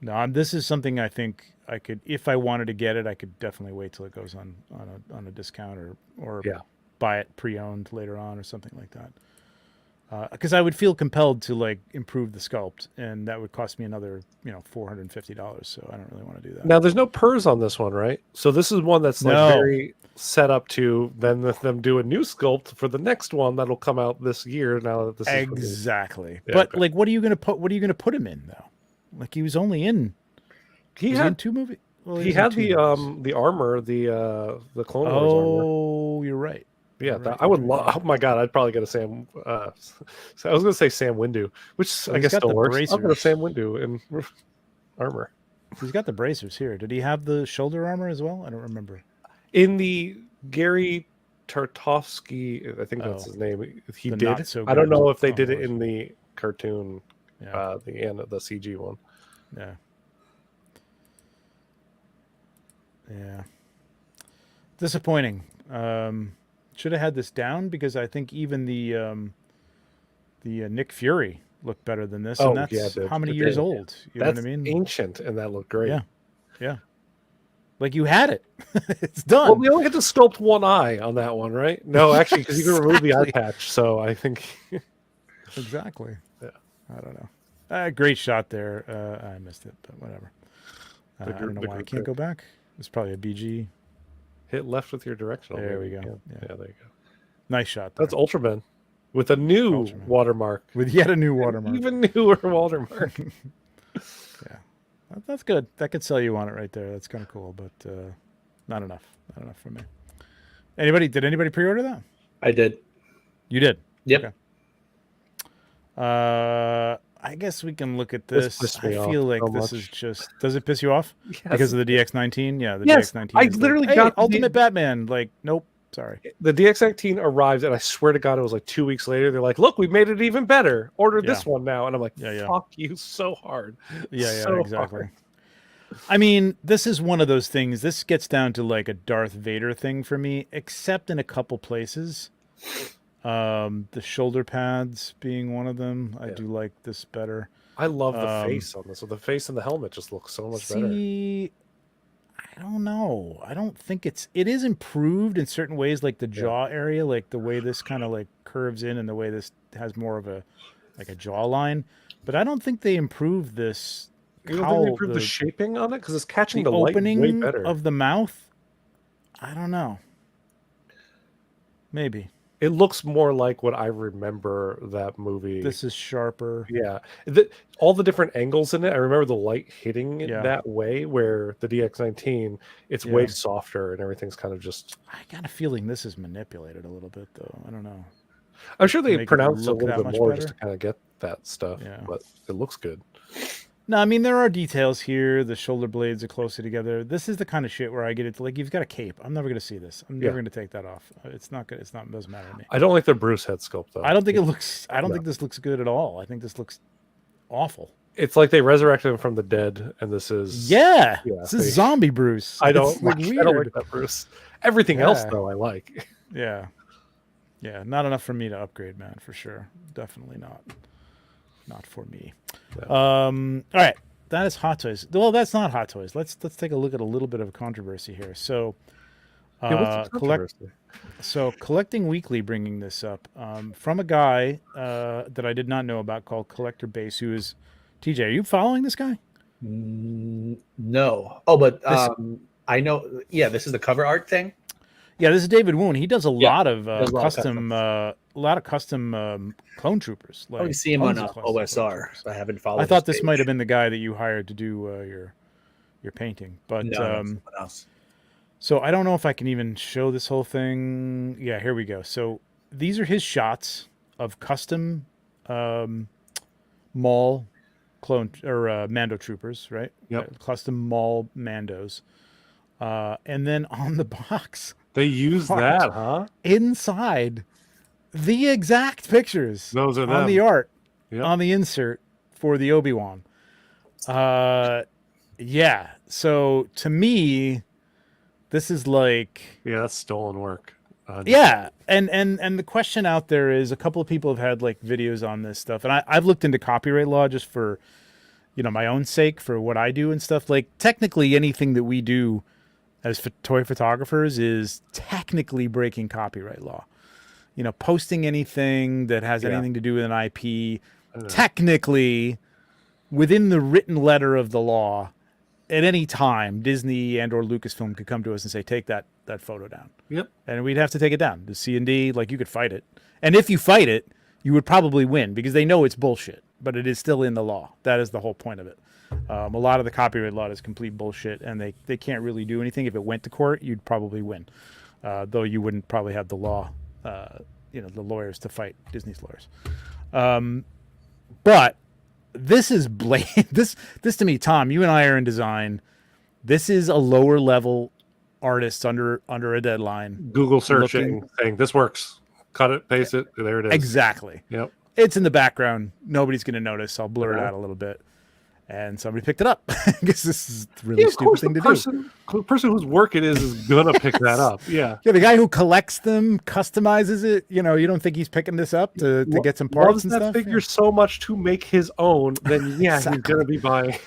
S1: No, this is something I think I could, if I wanted to get it, I could definitely wait till it goes on a discount or buy it pre-owned later on or something like that. Because I would feel compelled to like improve the sculpt, and that would cost me another $450. So I don't really want to do that.
S2: Now there's no PERS on this one, right? So this is one that's like very set up to then them do a new sculpt for the next one that'll come out this year. Now that this is
S1: exactly.
S2: Yeah,
S1: but
S2: okay.
S1: like, what are you gonna put him in though? Like he was only in.
S2: He
S1: was
S2: had
S1: he in 2 movies. Well,
S2: he had the armor, the Clone Wars armor.
S1: Oh, you're right.
S2: Yeah,
S1: Right,
S2: I would love. Oh my god, I'd probably get a Sam. I was going to say Sam Windu, which I guess still works. I'll get a Sam Windu in armor.
S1: He's got the bracers here. Did he have the shoulder armor as well? I don't remember.
S2: In the Gary Tartovsky, I think that's his name. He did. I don't know if they did it in the cartoon, the CG one.
S1: Yeah. Yeah. Disappointing. Should have had this down because I think even the Nick Fury looked better than this. And that's how many years old? You know what I mean?
S2: Ancient, and that looked great.
S1: Yeah. Yeah. Like you had it. It's done.
S2: Well, we only had to sculpt one eye on that one, right? No, actually, because you can remove the eye patch. So I think.
S1: Exactly.
S2: Yeah.
S1: I don't know. Great shot there. I missed it, but whatever. I don't know why I can't go back. It's probably a BG.
S2: Hit left with your directional.
S1: There we go.
S2: Yeah, there you go.
S1: Nice shot there.
S2: That's Ultraman with a new watermark.
S1: With yet a new watermark.
S2: Even newer watermark.
S1: Yeah. That's good. That could sell you on it right there. That's kind of cool, but not enough. Not enough for me. Did anybody pre-order that?
S4: I did.
S1: You did?
S4: Yep.
S1: Okay. I guess we can look at this. I feel like this is just. Does it piss you off?
S2: Yes.
S1: Because of the DX19? Yeah, the
S2: DX19.
S1: DX19.
S2: I literally got
S1: Ultimate Batman. Like, nope. Sorry.
S2: The DX19 arrived, and I swear to God, it was like 2 weeks later. They're like, "Look, we made it even better. Order this one now." And I'm like,
S1: Yeah, yeah.
S2: "Fuck you so hard."
S1: Yeah,
S2: So
S1: exactly.
S2: hard.
S1: I mean, this is one of those things. This gets down to like a Darth Vader thing for me, except in a couple places. The shoulder pads being one of them. I do like this better.
S2: I love the face on this. So the face and the helmet just look so much better.
S1: I don't know. I don't think it is improved in certain ways, like the jaw area, like the way this kind of like curves in and the way this has more of a like a jawline. But I don't think they improved this.
S2: You don't think they improved the shaping on it? Because it's catching the light
S1: opening
S2: way better.
S1: of the mouth. I don't know. Maybe.
S2: It looks more like what I remember that movie.
S1: This is sharper.
S2: Yeah. All the different angles in it, I remember the light hitting it that way, where the DX19, it's way softer and everything's kind of just...
S1: I got a feeling this is manipulated a little bit, though. I don't know.
S2: I'm sure they pronounced it a little bit more
S1: better.
S2: just to kind of get that stuff, but it looks good.
S1: No, I mean, there are details here. The shoulder blades are closer together. This is the kind of shit where I get it. Like, you've got a cape. I'm never going to see this. I'm never going to take that off. It's not good. It doesn't matter to me.
S2: I don't like the Bruce head sculpt, though.
S1: I don't think it looks, I don't think this looks good at all. I think this looks awful.
S2: It's like they resurrected him from the dead, and this is...
S1: This is zombie Bruce.
S2: I don't like that Bruce. Everything else, though, I like.
S1: Yeah. Yeah, not enough for me to upgrade, man, for sure. Definitely not. Not for me. All right, that is Hot Toys. Well, that's not Hot Toys. Let's take a look at a little bit of a controversy here. So, Collecting Weekly bringing this up from a guy that I did not know about called Collector Base, who is TJ. Are you following this guy?
S4: No. Oh, but I know. Yeah, this is the cover art thing.
S1: Yeah, this is David Woon. He does a lot of custom clone troopers.
S4: Like, we see him on OSR. So I haven't followed.
S1: I thought this might have been the guy that you hired to do your painting, but
S4: no, someone else.
S1: So I don't know if I can even show this whole thing. Yeah, here we go. So these are his shots of custom Maul clone or Mando troopers, right?
S2: Yep.
S1: Custom Maul Mandos, and then on the box.
S2: They use that, huh?
S1: Inside, the exact pictures.
S2: Those are
S1: on the art, on the insert for the Obi-Wan. Yeah. So to me, this is like
S2: that's stolen work.
S1: Yeah, and the question out there is, a couple of people have had like videos on this stuff, and I've looked into copyright law just for, my own sake, for what I do and stuff. Like, technically, anything that we do as toy photographers is technically breaking copyright law. Posting anything that has anything to do with an IP, technically, within the written letter of the law, at any time, Disney and or Lucasfilm could come to us and say, take that photo down.
S2: Yep.
S1: And we'd have to take it down. The C&D, like, you could fight it. And if you fight it, you would probably win, because they know it's bullshit, but it is still in the law. That is the whole point of it. A lot of the copyright law is complete bullshit, and they can't really do anything. If it went to court, you'd probably win, though you wouldn't probably have the law, the lawyers to fight Disney's lawyers. But this is blatant. This to me, Tom, you and I are in design. This is a lower level artist under a deadline.
S2: Google searching, saying this works. Cut it, paste it. There it is.
S1: Exactly.
S2: Yep.
S1: It's in the background. Nobody's going to notice. I'll blur it out a little bit. And somebody picked it up. I guess this is a really stupid thing to do.
S2: The person whose work it is gonna pick that up. Yeah.
S1: Yeah, the guy who collects them, customizes it. You don't think he's picking this up to get some parts
S2: loves
S1: and
S2: that
S1: stuff?
S2: figure so much to make his own, then he's gonna be buying.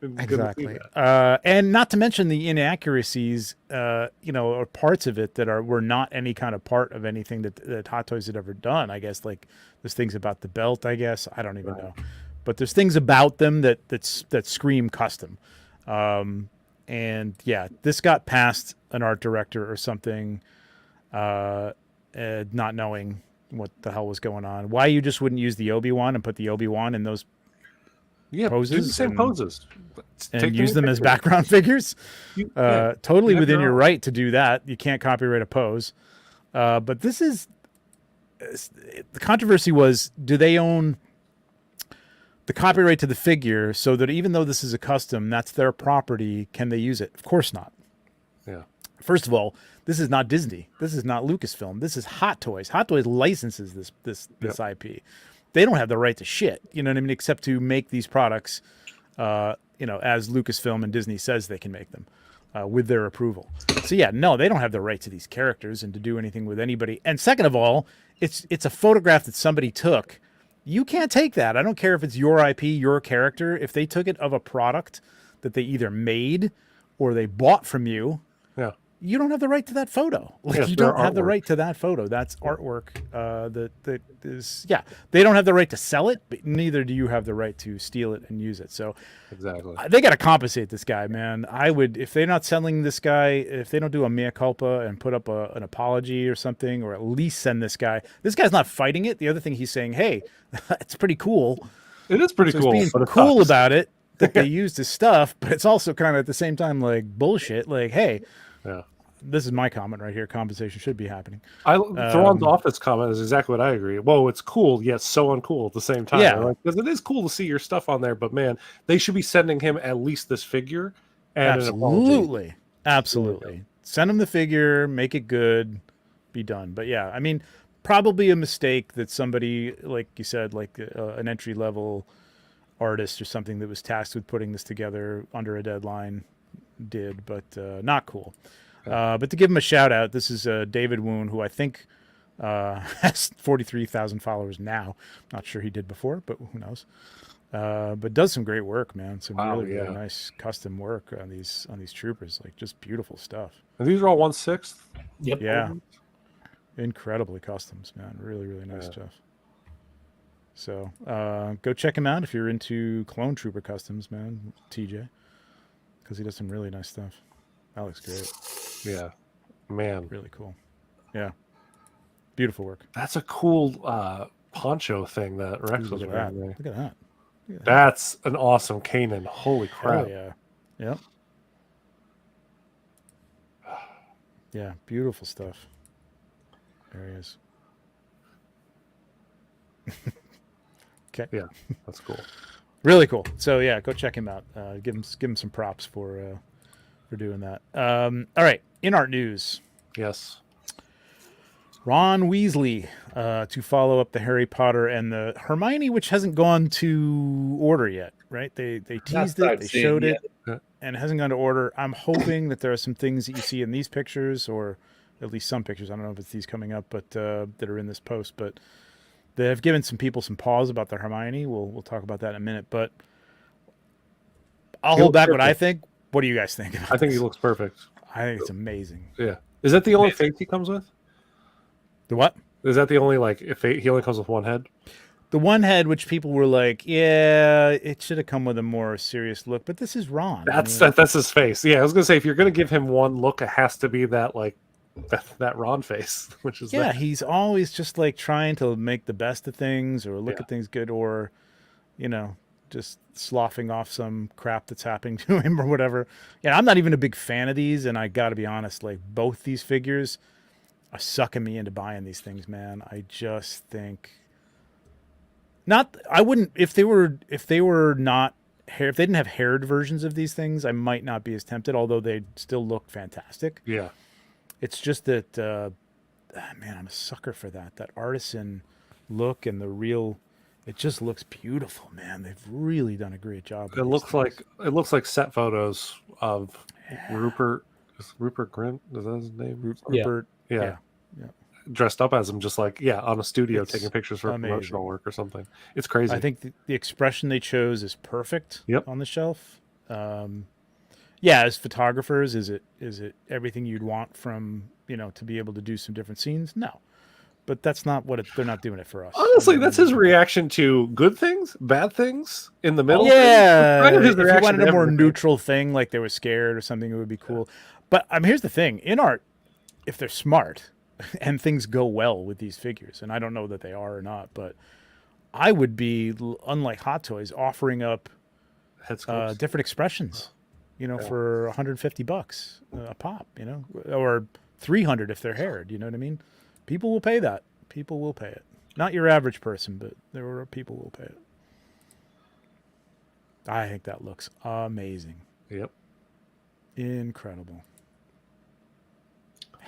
S1: Exactly. And not to mention the inaccuracies, or parts of it that were not any kind of part of anything that Hot Toys had ever done. I guess, like, there's things about the belt. I guess I don't even know. But there's things about them that scream custom. And yeah, this got past an art director or something, not knowing what the hell was going on. Why you just wouldn't use the Obi-Wan and put the Obi-Wan in those poses?
S2: Do the same poses.
S1: And use them as background figures? Totally within your right to do that. You can't copyright a pose. But this is... The controversy was, do they own the copyright to the figure, so that even though this is a custom, that's their property, can they use it? Of course not.
S2: Yeah.
S1: First of all, this is not Disney. This is not Lucasfilm. This is Hot Toys. Hot Toys licenses this IP. They don't have the right to shit. You know what I mean? Except to make these products, as Lucasfilm and Disney says they can make them with their approval. So yeah, no, they don't have the right to these characters and to do anything with anybody. And second of all, it's a photograph that somebody took. You can't take that. I don't care if it's your IP, your character. If they took it of a product that they either made or they bought from you, you don't have the right to that photo. Like you don't have the right to that photo. That's artwork. That is, they don't have the right to sell it, but neither do you have the right to steal it and use it. So
S2: exactly,
S1: they got to compensate this guy, man. I would, if they're not selling this guy, if they don't do a mea culpa and put up an apology or something, or at least send this guy. This guy's not fighting it. The other thing he's saying, hey, it's pretty cool.
S2: It is pretty cool.
S1: He's being cool about it that they used his stuff, but it's also kind of at the same time like bullshit. Like, hey.
S2: Yeah.
S1: This is my comment right here. Compensation should be happening.
S2: Thrawn's office comment is exactly what I agree. Whoa, it's cool, yet so uncool at the same time.
S1: Yeah.
S2: Because it is cool to see your stuff on there, but man, they should be sending him at least this figure and an apology.
S1: Absolutely. Send him the figure, make it good, be done. But yeah, I mean, probably a mistake that somebody, like you said, like an entry-level artist or something that was tasked with putting this together under a deadline did, but not cool. But to give him a shout out, this is David Woon, who I think has 43,000 followers now. Not sure he did before, but who knows? But does some great work, man. Some really nice custom work on these troopers. Like just beautiful stuff.
S2: And these are all 1/6.
S4: Yep.
S1: Yeah. Incredibly customs, man. Really, really nice stuff. So go check him out if you're into clone trooper customs, man. TJ, because he does some really nice stuff. That looks great.
S2: Yeah, man,
S1: really cool. Yeah, beautiful work.
S2: That's a cool poncho thing that Rex was wearing.
S1: Look at that.
S2: That's an awesome Kanan. Holy crap!
S1: Hell yeah. Yep. Yeah, beautiful stuff. There he is. Okay.
S2: Yeah, that's cool.
S1: Really cool. So yeah, go check him out. Give him some props for doing that. All right, InArt news.
S2: Yes.
S1: Ron Weasley to follow up the Harry Potter and the Hermione, which hasn't gone to order yet, right? They teased it, they showed it, and it hasn't gone to order. I'm hoping that there are some things that you see in these pictures, or at least some pictures. I don't know if it's these coming up, but that are in this post. But they have given some people some pause about the Hermione. We'll talk about that in a minute. But I'll hold back what I think. What do you guys think?
S2: I think he looks perfect.
S1: I think it's amazing.
S2: Yeah. Is that the only face he comes with?
S1: The what?
S2: Is that the only, like, if he only comes with one head?
S1: The one head, which people were like, yeah, it should have come with a more serious look, but this is Ron.
S2: That's his face. Yeah, I was gonna say, if you're gonna give him one look, it has to be that, like, that Ron face, which is
S1: he's always just like trying to make the best of things or look at things good, or just sloughing off some crap that's happening to him or whatever. Yeah, I'm not even a big fan of these, and I gotta be honest, like both these figures are sucking me into buying these things, man. I just think I wouldn't, if they didn't have haired versions of these things, I might not be as tempted, although they still look fantastic.
S2: Yeah.
S1: It's just that man, I'm a sucker for that artisan look, and the real, it just looks beautiful, man. They've really done a great job.
S2: It looks like set photos of Rupert. Is Rupert Grint? Is that his name?
S1: Rupert.
S2: Yeah. Dressed up as him, just like on a studio, taking pictures for promotional work or something. It's crazy.
S1: I think the expression they chose is perfect.
S2: Yep.
S1: On the shelf. As photographers, is it everything you'd want from to be able to do some different scenes? No. But that's not what they're not doing it for us.
S2: Honestly, that's his reaction to good things, bad things, in the middle.
S1: Yeah,
S2: kind of his
S1: if you
S2: reaction
S1: wanted
S2: to
S1: a more
S2: everything.
S1: neutral thing, like they were scared or something, it would be cool. But here's the thing: InArt, if they're smart and things go well with these figures, and I don't know that they are or not, but I would be, unlike Hot Toys, offering up different expressions, for $150 a pop, or $300 if they're haired. You know what I mean? People will pay that. People will pay it. Not your average person, but there are people who will pay it. I think that looks amazing.
S2: Yep.
S1: Incredible.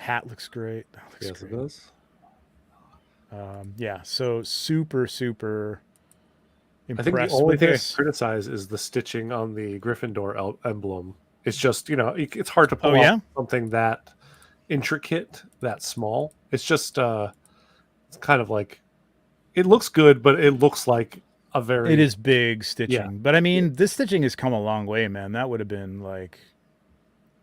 S1: hat looks great. That looks
S2: Yes, it
S1: great.
S2: does.
S1: Yeah, so super
S2: I think the
S1: impressed
S2: only
S1: with
S2: thing I
S1: this.
S2: criticize is the stitching on the Gryffindor emblem. It's just, it's hard to
S1: Oh
S2: pull off
S1: yeah,
S2: something that intricate, that small. It's just, it's kind of like, it looks good, but it looks like a
S1: it
S2: very,
S1: is big
S2: yeah.
S1: stitching, but I mean, this stitching has come a long way, man. That would have been like,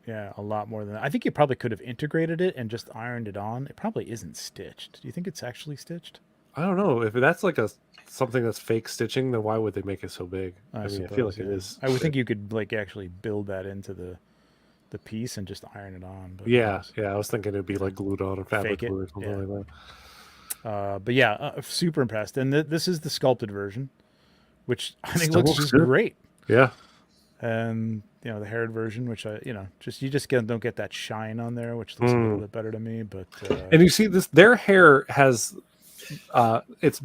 S1: yeah, a lot more than that. I think you probably could have integrated it and just ironed it on. It probably isn't stitched. Do you think it's actually stitched?
S2: I don't know. If that's like something that's fake stitching, then why would they make it so big? I mean, I feel like it is.
S1: I would think you could like actually build that into the piece and just iron it on. But
S2: Yeah, yeah. I was thinking it'd be like glued on or fabric
S1: Fake it,
S2: glue or something
S1: yeah.
S2: like that.
S1: But yeah, super impressed. And this is the sculpted version, which I think
S2: Still
S1: looks
S2: looks
S1: just
S2: good.
S1: great.
S2: Yeah.
S1: And the haired version, which I don't get that shine on there, which looks a little bit better to me. But
S2: And you see this, their hair has, it's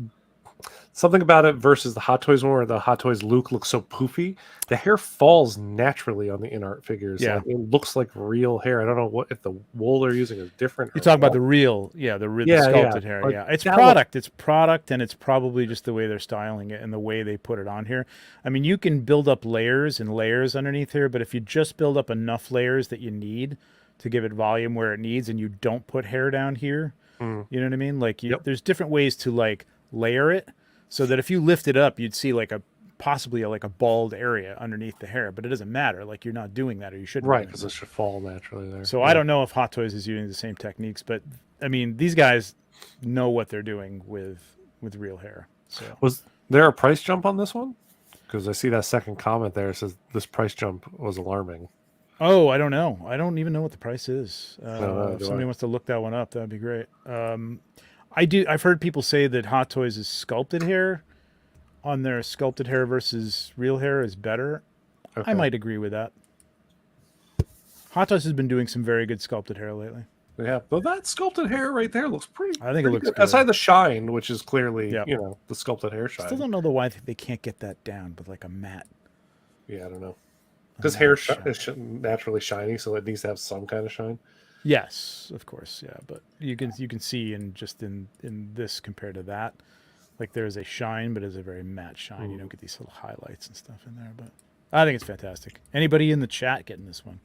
S2: something about it versus the Hot Toys one where the Hot Toys Luke looks so poofy. The hair falls naturally on the InArt figures.
S1: Yeah.
S2: Like, it looks like real hair. I don't know if the wool they're using is different.
S1: you talk about the real, the sculpted hair.
S2: Like,
S1: Yeah, it's
S2: that
S1: product. It's product, and it's probably just the way they're styling it and the way they put it on here. I mean, you can build up layers and layers underneath here, but if you just build up enough layers that you need to give it volume where it needs, and you don't put hair down here, you know what I mean? Like, there's different ways to like layer it, so that if you lift it up, you'd see like possibly a bald area underneath the hair, but it doesn't matter. Like, you're not doing that, or you shouldn't.
S2: Right, because it should fall naturally there.
S1: So I don't know if Hot Toys is using the same techniques, but I mean, these guys know what they're doing with real hair. So
S2: Was there a price jump on this one? Because I see that second comment there says this price jump was alarming.
S1: oh, I don't know. I don't even know what the price is.
S2: No,
S1: If somebody wants to look that one up, that'd be great. I've heard people say that Hot Toys' sculpted hair on their sculpted hair versus real hair is better.
S2: Okay.
S1: I might agree with that. Hot Toys has been doing some very good sculpted hair lately.
S2: Yeah, but that sculpted hair right there looks pretty.
S1: I think it looks good.
S2: Aside the shine, which is clearly
S1: Yep.
S2: the sculpted hair shine.
S1: Still don't know why they can't get that down with like a matte.
S2: Yeah, I don't know. Because hair is naturally shiny, so it needs to have some kind of shine.
S1: Yes, of course, yeah. But you can see in this compared to that, like there's a shine, but it's a very matte shine. You don't get these little highlights and stuff in there. But I think it's fantastic. Anybody in the chat getting this one?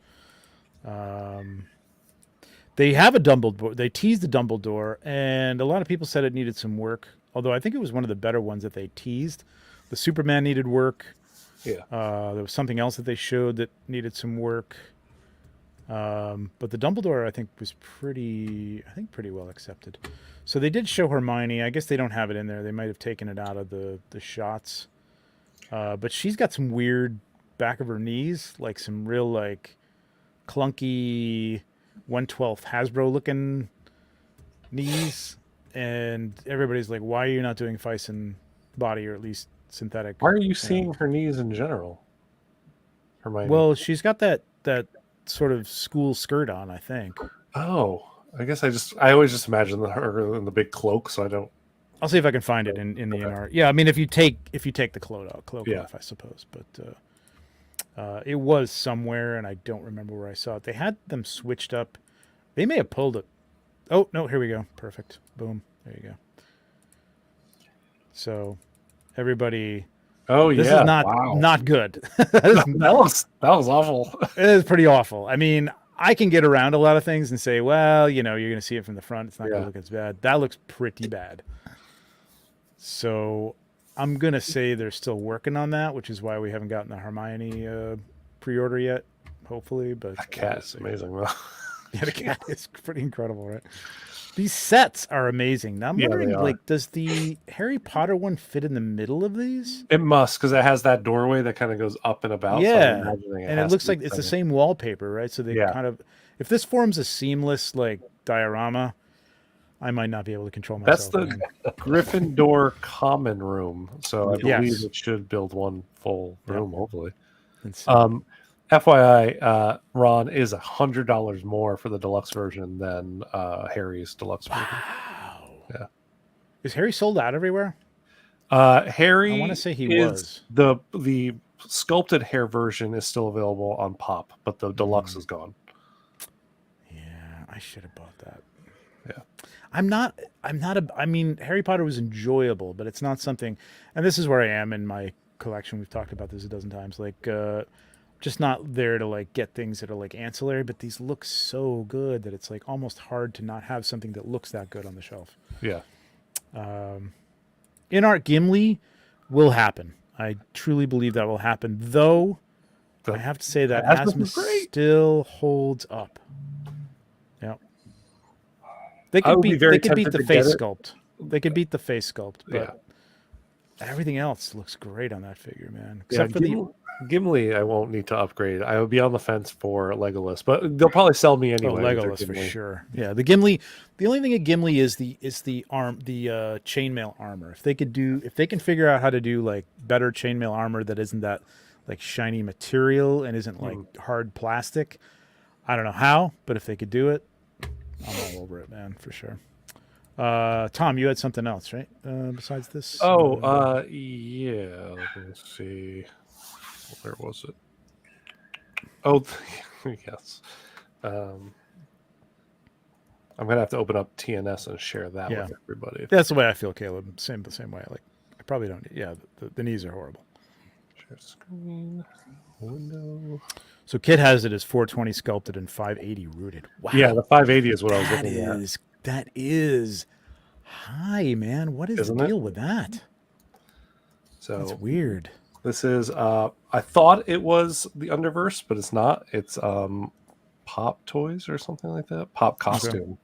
S1: They have a Dumbledore. They teased the Dumbledore, and a lot of people said it needed some work. Although I think it was one of the better ones that they teased. The Superman needed work.
S2: Yeah.
S1: There was something else that they showed that needed some work. But the Dumbledore, I think, was pretty well accepted. So they did show Hermione. I guess they don't have it in there. They might have taken it out of the shots. But she's got some weird back of her knees, like some real like clunky 1/12 Hasbro looking knees. And everybody's like, why are you not doing Fison body, or at least synthetic?
S2: Why are you seeing her knees in general, Hermione?
S1: Well, she's got that sort of school skirt on, I think.
S2: Oh, I guess I always just imagine her in the big cloak, so I don't.
S1: I'll see if I can find it in the InArt. Yeah, I mean, if you take the cloak off, I suppose. But it was somewhere, and I don't remember where I saw it. They had them switched up. They may have pulled it. Oh no, here we go. Perfect. Boom. There you go. So, everybody.
S2: Oh
S1: this
S2: yeah,
S1: is not good.
S2: that was awful.
S1: It is pretty awful. I mean, I can get around a lot of things and say, well, you're going to see it from the front. It's not going to look as bad. That looks pretty bad. So I'm going to say they're still working on that, which is why we haven't gotten the Hermione pre-order yet, hopefully. But
S2: That cat is amazing, though.
S1: Yeah, the cat is pretty incredible, right? These sets are amazing. Now I'm wondering, like, does the Harry Potter one fit in the middle of these?
S2: It must, because it has that doorway that kind of goes up and about.
S1: Yeah,
S2: so
S1: and it looks like it's the same wallpaper, right? So they kind of, if this forms a seamless like diorama, I might not be able to control myself.
S2: That's the Gryffindor common room, so I believe it should build one full room, hopefully. FYI, Ron is $100 more for the deluxe version than Harry's deluxe version.
S1: Wow.
S2: Yeah.
S1: Is Harry sold out everywhere?
S2: Harry,
S1: I want to say he was.
S2: The sculpted hair version is still available on Pop, but the deluxe is gone.
S1: Yeah, I should have bought that.
S2: Yeah.
S1: I mean, Harry Potter was enjoyable, but it's not something, and this is where I am in my collection. We've talked about this a dozen times. Like, just not there to like get things that are like ancillary, but these look so good that it's like almost hard to not have something that looks that good on the shelf.
S2: Yeah.
S1: InArt Gimli will happen. I truly believe that will happen, though. I have to say that Asmus still holds up. Yeah. They could beat the face sculpt. They could beat the face sculpt, but everything else looks great on that figure, man. Except for
S2: Gimli, I won't need to upgrade. I will be on the fence for Legolas, but they'll probably sell me anyway.
S1: Legolas for sure. Yeah, the Gimli. The only thing at Gimli is the chainmail armor. If they can figure out how to do like better chainmail armor that isn't that like shiny material and isn't like hard plastic. I don't know how, but if they could do it, I'm all over it, man, for sure. Tom, you had something else, right? Besides this?
S2: Yeah. Let me see. Where was it? Oh, yes. I'm gonna have to open up TNS and share that with everybody.
S1: That's the way I feel, Caleb. The same way. Like, I probably don't. Yeah, the knees are horrible.
S2: Share screen. Window.
S1: So Kit has it as 420 sculpted and 580 rooted. Wow.
S2: Yeah, the 580 is what I was looking at.
S1: That is high, man. What is the deal with that?
S2: So
S1: that's weird.
S2: This is I thought it was the Underverse, but it's not. It's Pop Toys or something like that. Pop Costume.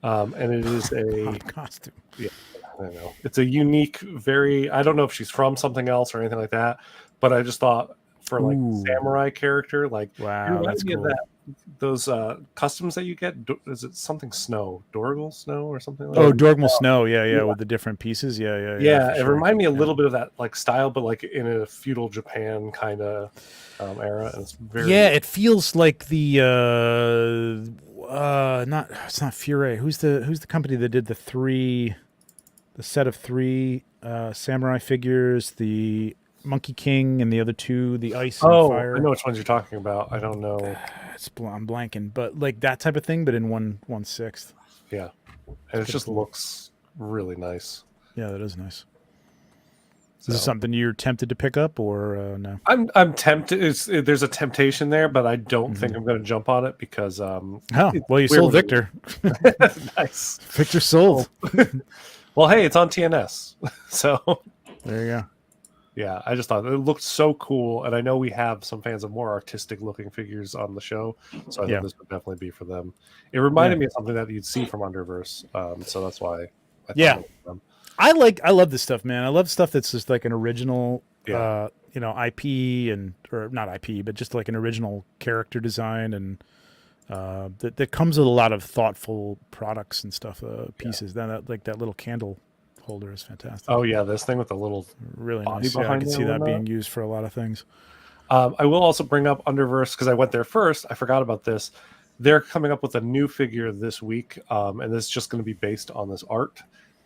S2: Okay. And it is a
S1: Pop Costume.
S2: Yeah, I know. It's a unique, I don't know if she's from something else or anything like that, but I just thought for like samurai character, like
S1: wow, that's cool.
S2: Those customs that you get, is it something snow, Dorgal snow or something like that?
S1: Oh, Dorgal snow, yeah, with the different pieces, yeah.
S2: It reminded me a little bit of that like style, but like in a feudal Japan kind of era. And it's very
S1: it feels like the it's not Fure. Who's the company that did the set of three samurai figures, the Monkey King and the other two, the Ice and Fire.
S2: I know which ones you're talking about. I don't know.
S1: I'm blanking, but like that type of thing, but in 1/6.
S2: Yeah, and it just looks really nice.
S1: Yeah, that is nice. Is this something you're tempted to pick up or no?
S2: I'm tempted. There's a temptation there, but I don't think I'm going to jump on it because.
S1: You sold Victor.
S2: Nice.
S1: Victor sold.
S2: Well, hey, it's on TNS, so
S1: there you go.
S2: Yeah, I just thought it looked so cool, and I know we have some fans of more artistic-looking figures on the show, so I thought this would definitely be for them. It reminded me of something that you'd see from Underverse, so that's why. I thought it was them.
S1: I love this stuff, man. I love stuff that's just like an original, IP or not IP, but just like an original character design, and that comes with a lot of thoughtful products and stuff, pieces. Then like that little candle holder is fantastic.
S2: Oh yeah, this thing with the little
S1: really nice. Yeah, I can see that being used for a lot of things.
S2: I will also bring up Underverse because I went there first. I forgot about this. They're coming up with a new figure this week, and this is just going to be based on this art.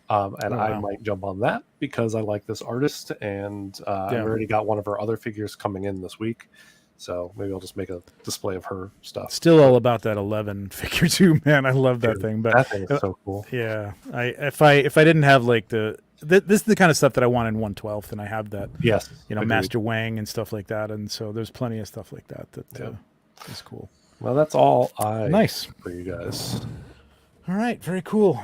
S2: I might jump on that because I like this artist, and I've already got one of her other figures coming in this week. So maybe I'll just make a display of her stuff.
S1: Still all about that 11 figure too, man. I love that thing. But
S2: that thing is so cool.
S1: Yeah, if I didn't have like this is the kind of stuff that I want in 1/12, and I have that.
S2: Yes,
S1: Master Wang and stuff like that, and so there's plenty of stuff like that is cool.
S2: Well, that's all
S1: nice
S2: for you guys.
S1: All right, very cool.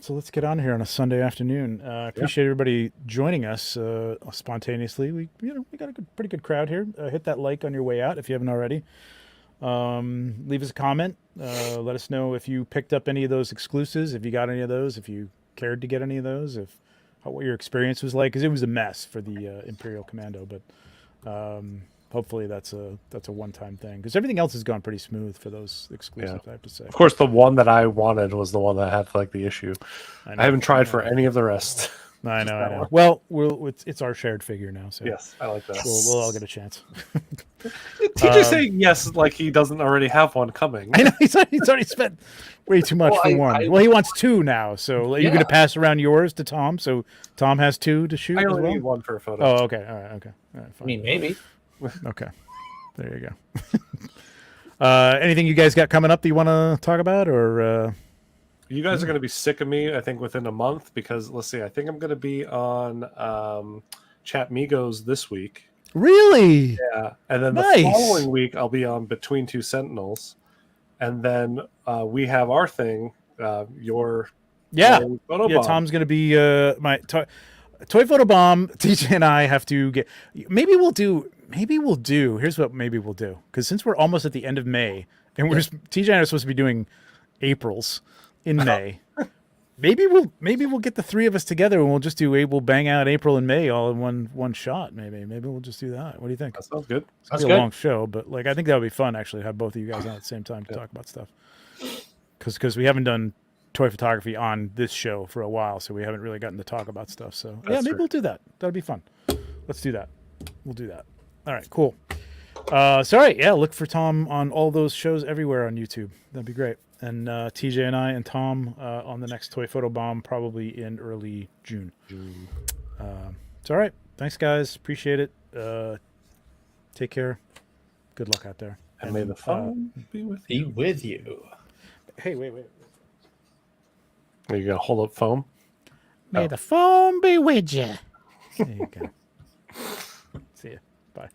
S1: So let's get on here on a Sunday afternoon. Appreciate everybody joining us spontaneously. We got a pretty good crowd here. Hit that like on your way out if you haven't already. Leave us a comment. Let us know if you picked up any of those exclusives, if you got any of those, if you cared to get any of those, what your experience was like, because it was a mess for the Imperial Commando, but hopefully that's a one-time thing, because everything else has gone pretty smooth for those exclusives. I have to say.
S2: Of course, the one that I wanted was the one that had like the issue. I haven't tried for any of the rest.
S1: I know. Well, it's our shared figure now. So
S2: yes, I like that.
S1: We'll all get a chance.
S2: TJ saying yes, like he doesn't already have one coming.
S1: I know he's already spent way too much for one. Well, he wants two now. So you're going to pass around yours to Tom. So Tom has two to shoot.
S2: I only need one for a photo.
S1: Oh, okay. All right. Okay. All right, fine.
S4: I mean, maybe.
S1: Okay. There you Anything you guys got coming up that you want to talk about, or
S2: You guys are going to be sick of me, I think, within a month because let's see. I think I'm going to be on Chat Migos this week.
S1: really?
S2: Yeah, and then
S1: Nice.
S2: the following week I'll be on Between Two Sentinels, and then we have our thing. Your
S1: Yeah,
S2: photo
S1: yeah.
S2: bomb.
S1: Tom's gonna be my toy photo bomb. TJ and I have to get. Maybe we'll do. Here's what maybe we'll do. Because since we're almost at the end of May, and TJ and I are supposed to be doing April's in May. Maybe we'll get the three of us together and we'll bang out April and May all in one shot. Maybe we'll just do that. What do you think?
S2: That sounds good.
S1: It's gonna be a long show, but like I think that would be fun actually. Have both of you guys on at the same time to talk about stuff. Because we haven't done toy photography on this show for a while, so we haven't really gotten to talk about stuff. So yeah, maybe we'll do that. That'd be fun. Let's do that. We'll do that. All right, cool. Sorry, yeah. Look for Tom on all those shows everywhere on YouTube. That'd be great. And TJ and I and Tom on the next Toy Photo Bomb probably in early June. It's all right. Thanks, guys. Appreciate it. Take care. Good luck out there.
S2: And may the phone be with you.
S3: Be with you.
S1: Hey, wait.
S2: Are you gonna hold up foam?
S1: May the phone be with you. There you go. See ya. Bye.